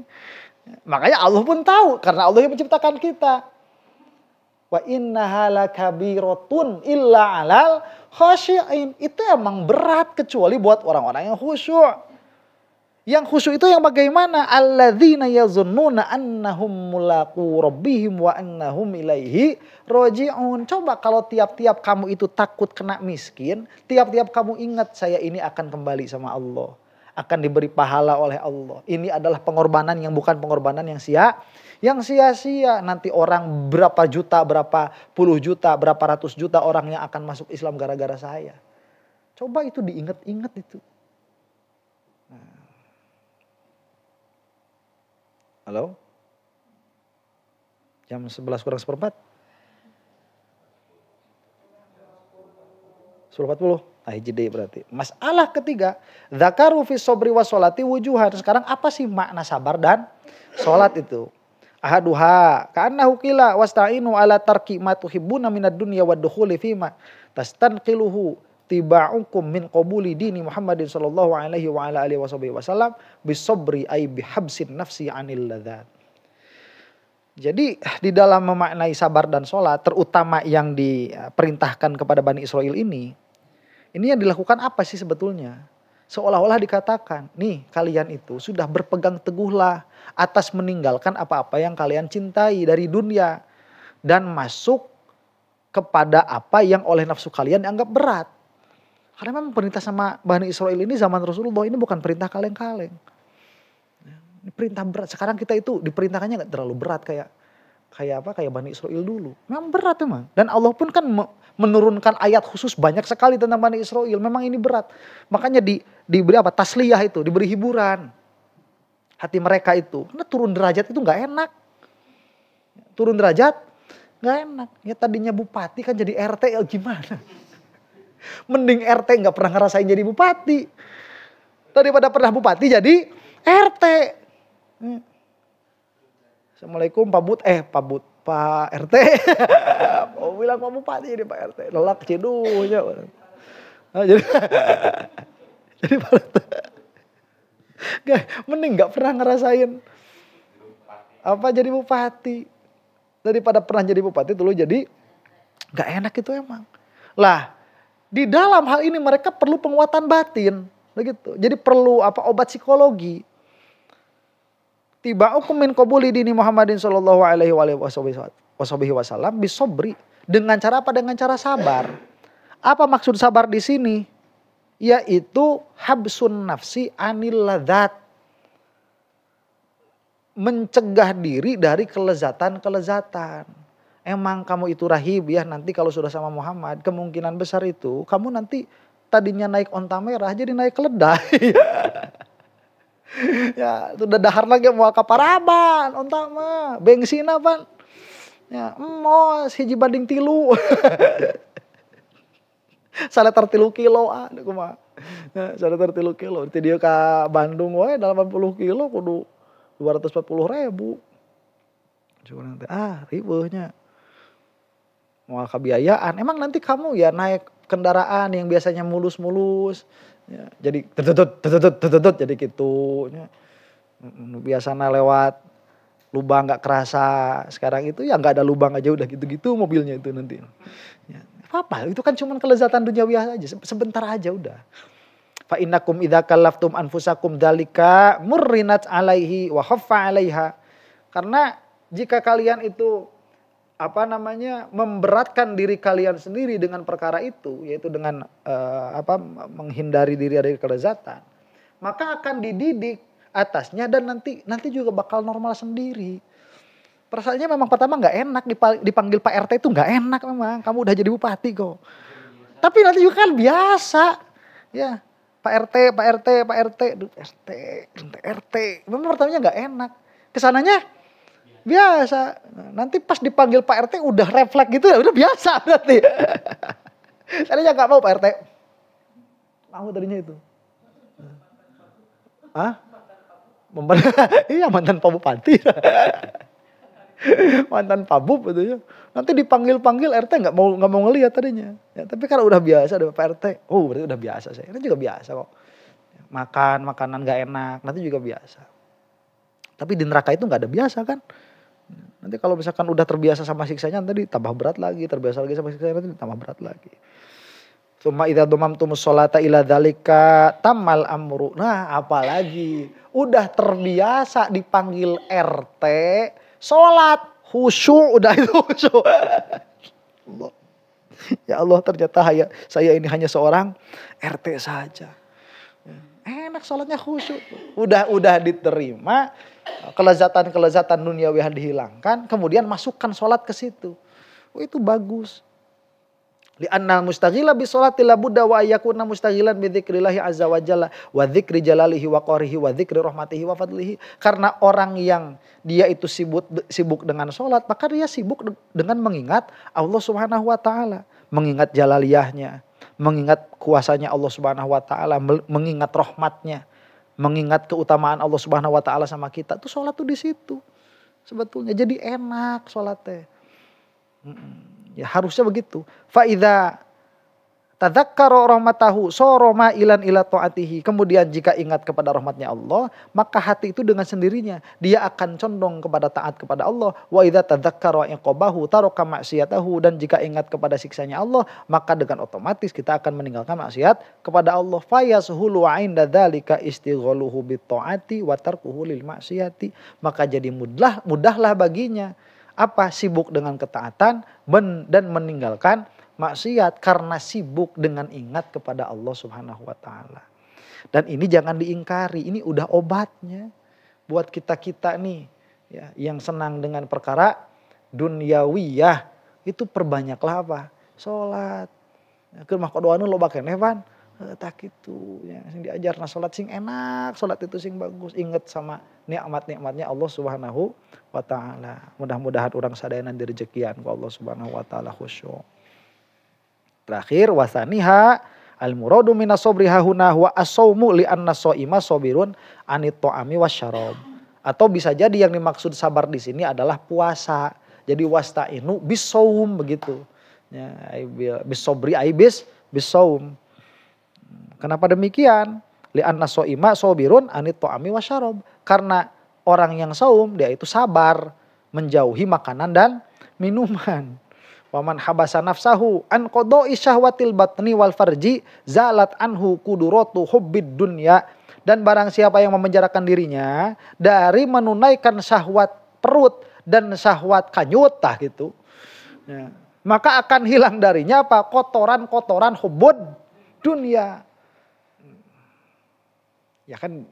Makanya Allah pun tahu karena Allah yang menciptakan kita. Wa innaha lakabiratun illa 'alal khashi'in. Itu emang berat kecuali buat orang-orang yang khusyuk. Yang khusyuk itu yang bagaimana? Alladzina yazunnuna annahum mulaqu rabbihim wa annahum ilaihi raji'un. Coba kalau tiap-tiap kamu itu takut kena miskin, tiap-tiap kamu ingat saya ini akan kembali sama Allah, akan diberi pahala oleh Allah. Ini adalah pengorbanan yang bukan pengorbanan yang sia-sia. Nanti orang berapa juta, berapa puluh juta, berapa ratus juta orang yang akan masuk Islam gara-gara saya. Coba itu diingat-ingat itu. Halo? Jam 11 kurang seperempat? 10.40? Jeda berarti. Masalah ketiga. Dzakaru fi sobri wa sholati wujuhan. Sekarang apa sih makna sabar dan sholat itu? Ahaduha. Ka'annahu qila wasta'inu ala tarki ma tuhibbuna minad dunya wa dukhuli fima tastanqiluhu tiba'ukum min qabuli dini Muhammadin sallallahu alaihi wa ala alihi wasallam bisobri ay bihabsin nafsi anil ladzat. Jadi di dalam memaknai sabar dan sholat, terutama yang diperintahkan kepada Bani Israel ini yang dilakukan apa sih sebetulnya? Seolah-olah dikatakan, nih kalian itu sudah berpegang teguhlah atas meninggalkan apa-apa yang kalian cintai dari dunia. Dan masuk kepada apa yang oleh nafsu kalian dianggap berat. Karena memang perintah sama Bani Israel ini zaman Rasulullah ini bukan perintah kaleng-kaleng. Ini perintah berat. Sekarang kita itu diperintahkannya gak terlalu berat kayak Bani Israel dulu. Memang berat memang. Dan Allah pun kan menurunkan ayat khusus banyak sekali tentang Bani Israel. Memang ini berat. Makanya diberi apa? Tasliyah itu, diberi hiburan. Hati mereka itu. Karena turun derajat itu gak enak. Turun derajat gak enak. Ya tadinya bupati kan jadi RT ya gimana. Mending RT gak pernah ngerasain jadi bupati. Daripada pernah bupati jadi RT. Assalamualaikum Pak RT. Mau bilang Pak Bupati jadi Pak RT. Lelak cidunya. Nah, jadi mending gak pernah ngerasain apa jadi bupati. Daripada pernah jadi bupati dulu jadi gak enak itu emang. Lah di dalam hal ini mereka perlu penguatan batin. Begitu. Jadi perlu obat psikologi. Tiba'ukum min qabuli dini Muhammadin sallallahu alaihi wasallam bisobri. Dengan cara apa? Dengan cara sabar. Apa maksud sabar di sini? Yaitu habsun nafsi anil ladzat. Mencegah diri dari kelezatan-kelezatan. Emang kamu itu rahib ya, nanti kalau sudah sama Muhammad, kemungkinan besar itu kamu nanti tadinya naik onta merah jadi naik keledai. Ya, itu udah dahar lagi mau kaparaban, onta mah, bensin apa? Ya, hiji banding 3. Saleter 3 kilo kumaha. Ya, saleter 3 kilo. Di dia ke Bandung we 80 kilo kudu 240.000. Coba nanti ribuhnya. Mau kebiayaan. Emang nanti kamu ya naik kendaraan yang biasanya mulus-mulus. Ya, jadi tetut jadi gitu. Ya. Biasanya lewat lubang gak kerasa. Sekarang itu ya gak ada lubang aja udah gitu-gitu mobilnya itu nanti. Ya, apa-apa, itu kan cuma kelezatan duniawi aja. Sebentar aja udah. Fa innakum idza kallaftum anfusakum dzalika murrinat alaihi wa khaffa alaiha. Karena jika kalian itu memberatkan diri kalian sendiri dengan perkara itu, yaitu dengan menghindari diri dari kelezatan, maka akan dididik atasnya dan nanti juga bakal normal sendiri. Perasaannya memang pertama nggak enak dipanggil Pak RT itu nggak enak memang, kamu udah jadi bupati kok. Tapi nanti juga kan biasa, ya Pak RT, memang pertamanya nggak enak, kesananya biasa. Nanti pas dipanggil Pak RT udah refleks gitu ya, udah biasa berarti. Tadinya gak mau Pak RT. Mau tadinya itu. Iya mantan Pak Bupati. Mantan Pak Bub gitu ya. Nanti dipanggil RT gak mau ngelihat tadinya. Ya, tapi karena udah biasa ada Pak RT. Oh berarti udah biasa saya. Ini juga biasa kok. Makanan gak enak. Nanti juga biasa. Tapi di neraka itu gak ada biasa kan. Nanti kalau misalkan udah terbiasa sama siksanya nanti tambah berat lagi, terbiasa lagi sama siksanya nanti tambah berat lagi. Tsumma idza damamtumus sholata ila dzalika tamal amru. Nah, apalagi udah terbiasa dipanggil RT, salat, khusyuk udah itu khusyuk. Ya Allah, ternyata saya ini hanya seorang RT saja. Enak salatnya khusyuk. Udah diterima. Kelezatan-kelezatan duniawi yang dihilangkan, kemudian masukkan sholat ke situ. Oh, itu bagus. Li'anna mustaghila bi sholati la budda wa yakuna mustaghilan bi dzikrillah azza wa jalla wa dzikri jalalihi wa qarihi wa dzikri rahmatihi wa fadlihi. Karena orang yang dia itu sibuk dengan sholat, maka dia sibuk dengan mengingat Allah Subhanahu wa taala, mengingat jalaliyahnya, mengingat kuasanya Allah Subhanahu wa taala, mengingat rahmatnya. Mengingat keutamaan Allah Subhanahu wa taala sama kita, tuh sholat tuh di situ. Sebetulnya jadi enak sholatnya. Ya harusnya begitu. Fa idza tadzakkara rahmatahu soroma ilan ila taatihi. Kemudian jika ingat kepada rahmatnya Allah, maka hati itu dengan sendirinya dia akan condong kepada taat kepada Allah. Wa idza tadzakkara iqabahu taraka maksiyatahu. Dan jika ingat kepada siksanya Allah, maka dengan otomatis kita akan meninggalkan maksiat kepada Allah. Fayasuhulu 'inda dzalika istighaluhu bit taati wa tarkuhu lil maksiyati. Maka jadi mudahlah baginya apa? Sibuk dengan ketaatan dan meninggalkan maksiat karena sibuk dengan ingat kepada Allah Subhanahu wa taala. Dan ini jangan diingkari, ini udah obatnya buat kita-kita nih ya, yang senang dengan perkara dunyawiyah. Itu perbanyaklah apa? Salat. Keur mah kodoana loba keneh pan. Tak gitu ya, sing diajarna salat sing enak, salat itu sing bagus, inget sama nikmat-nikmatnya Allah Subhanahu wa taala. Mudah-mudahan urang sadayana direjekian ku Allah Subhanahu wa taala khusyuk. Terakhir wasaniha al-muradu minas sabri hahuna wa as-saumu li anna shaima sabirun anit ta'ami wasyarab. Atau bisa jadi yang dimaksud sabar di sini adalah puasa. Jadi wasta'inu bisaum begitu. Ya, bisabri ai bisaum. Kenapa demikian? Li anna shaima sabirun anit ta'ami wasyarab. Karena orang yang saum dia itu sabar menjauhi makanan dan minuman. Waman habasa nafsahu an qada'i syahwatil batni wal farji zalat anhu kuduratu hubbid dunya. Dan barang siapa yang memenjarakan dirinya dari menunaikan syahwat perut dan syahwat kanyut gitu. Ya, maka akan hilang darinya apa? Kotoran-kotoran hubbud dunya. Ya kan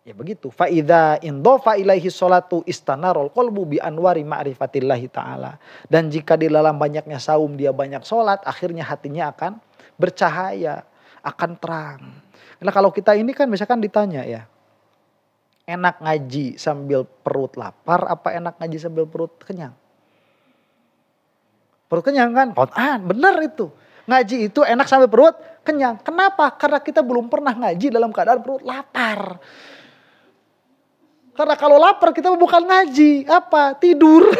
ya begitu. Fa idza indhafa ilaihi sholatu istanarul qalbu bi anwari ma'rifatillahi taala. Dan jika di dalam banyaknya saum dia banyak sholat, akhirnya hatinya akan bercahaya, akan terang. Nah kalau kita ini kan misalkan ditanya ya, enak ngaji sambil perut lapar apa enak ngaji sambil perut kenyang? Perut kenyang kan? Benar itu. Ngaji itu enak sambil perut kenyang. Kenapa? Karena kita belum pernah ngaji dalam keadaan perut lapar. Karena kalau lapar kita bukan ngaji, apa? Tidur.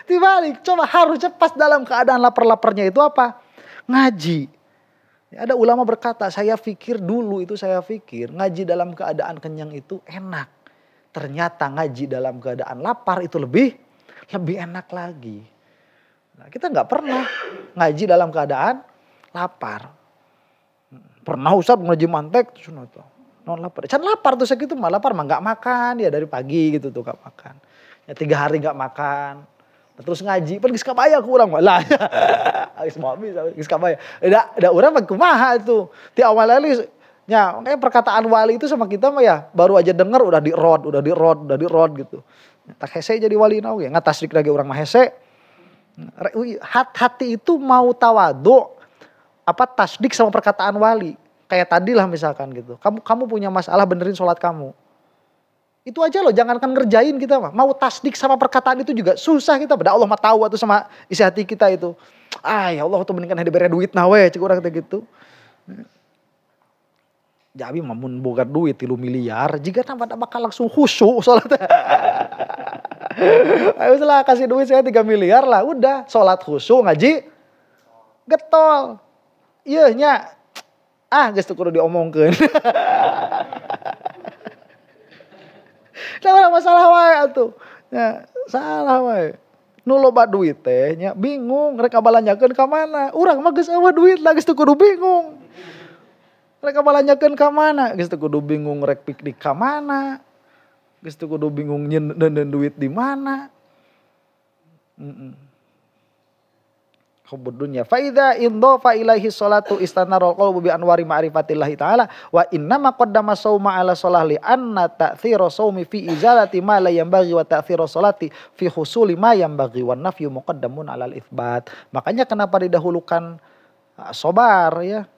Dibalik, coba harusnya pas dalam keadaan lapar-laparnya itu apa? Ngaji. Ya, ada ulama berkata, saya pikir ngaji dalam keadaan kenyang itu enak. Ternyata ngaji dalam keadaan lapar itu lebih enak lagi. Nah, kita nggak pernah ngaji dalam keadaan lapar. Pernah Ustaz ngaji mantek, non lapar. Can lapar tuh segitu mah lapar mah nggak makan ya dari pagi gitu tuh nggak makan. Ya 3 hari nggak makan. Terus ngaji, pergi kabaya ku urang mah lah. Geus moal bisa geus kabaya. Da urang mah kumaha itu. Ti awal kali nya kayak perkataan wali itu sama kita mah ya baru aja denger udah di road gitu. Tak hese jadi wali naon ge ngatasrik lagi urang mah hese. Hati itu mau tawadu apa tasdik sama perkataan wali. Kayak tadi lah misalkan gitu. Kamu punya masalah benerin sholat kamu. Itu aja loh, jangankan ngerjain kita mah. Mau tasdik sama perkataan itu juga susah kita. Padahal Allah mah tahu tuh sama isi hati kita itu. Ya Allah tuh mendingan diberi duit nawe cik urang teh gitu. Jadi mamun boga duit 3 miliar, jika tambah bakal langsung khusyuk sholat. Ayo lah kasih duit saya 3 miliar lah, udah sholat khusyuk ngaji getol. Iya nya. Geus teu kudu diomongkeun. Nah, masalah wae atuh. Ya, salah wae. Nu loba duit teh nya bingung rek balanyakeun ka mana. Urang mah geus eueuh duit lah geus teu kudu bingung. Rek balanyakeun ka mana? Geus teu kudu bingung rek piknik ka mana. Geus teu kudu bingung nyeuneun duit di mana. Hubbud dunya fa idza indhafa ilaihi sholatu istanarul qalbu bi anwari ma'rifatillahi ta'ala wa inna ma qaddama shauma ala shalah li anna ta'thira shaumi fi izalati ma la yanbaghi wa ta'thira sholati fi husuli ma yanbaghi wan nafyu muqaddamun alal itsbat. Makanya kenapa didahulukan sabar ya,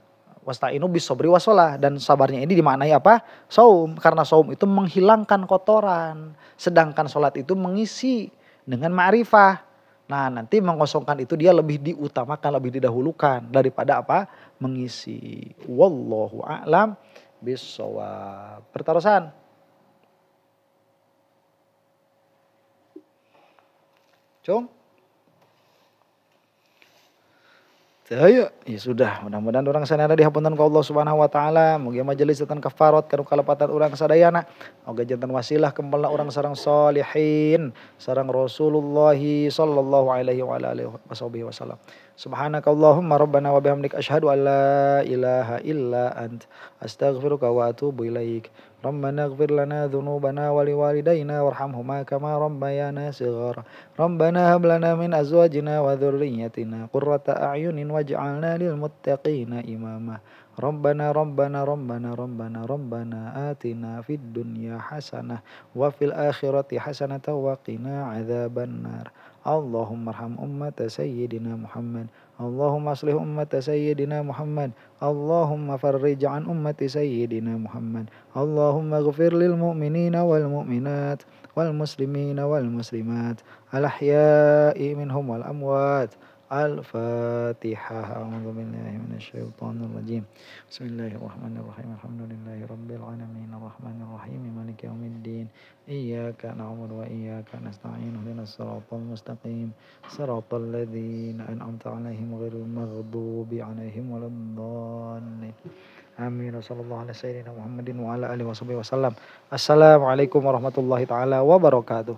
wasta'inu bis sabri wasolah, dan sabarnya ini dimaknai apa? Saum, karena saum itu menghilangkan kotoran, sedangkan sholat itu mengisi dengan ma'rifah. Nah nanti mengosongkan itu dia lebih diutamakan, lebih didahulukan daripada apa? Mengisi. Wallahu a'lam bissawab. Pertarusan. Cung. Saya ya sudah, mudah-mudahan orang sanana dihapunten ku Allah Subhanahu wa taala. Mugi majelis janten kafarat kanu kalepatan urang sadayana. Oga janten wasilah kempelna urang sareng sholihin sareng Rasulullah sallallahu alaihi wa ala alihi wasallam. Subhanakallahumma rabbana wa bihamdika asyhadu an la ilaha illa ant astaghfiruka wa atubu ilaik. Rabbana ighfir lana dzunubana wa liwalidayna warhamhuma kama rabbayana shighara. Rabbana hab lana min azwajina wa dzurriyyatina qurrata a'yunin waj'alna lil muttaqina imama. Rabbana atina fid dunya hasanah wa fil akhirati hasanah wa qina adzabannar. Allahumma arham ummata sayyidina Muhammad. Allahumma aslih ummata sayyidina Muhammad. Allahumma farrij an ummati sayyidina Muhammad. Allahumma ighfir lil mu'minina wal mu'minat wal muslimina wal muslimat al ahya'i minhum wal amwat. Al-Fatihah. A'udzu billahi minasyaitonir rajim. Bismillahirrahmanirrahim. Alhamdulillahi rabbil alamin arrahmanir rahim maliki yaumiddin. Iyyaka na'budu wa iyyaka nasta'in. Ihdinas siratal mustaqim. Siratal ladzina an'amta 'alaihim ghairil maghdubi 'alaihim waladdallin. Amin. Wassallallahu ala sayyidina Muhammadin wa ala alihi wasallam. Assalamualaikum warahmatullahi taala wabarakatuh.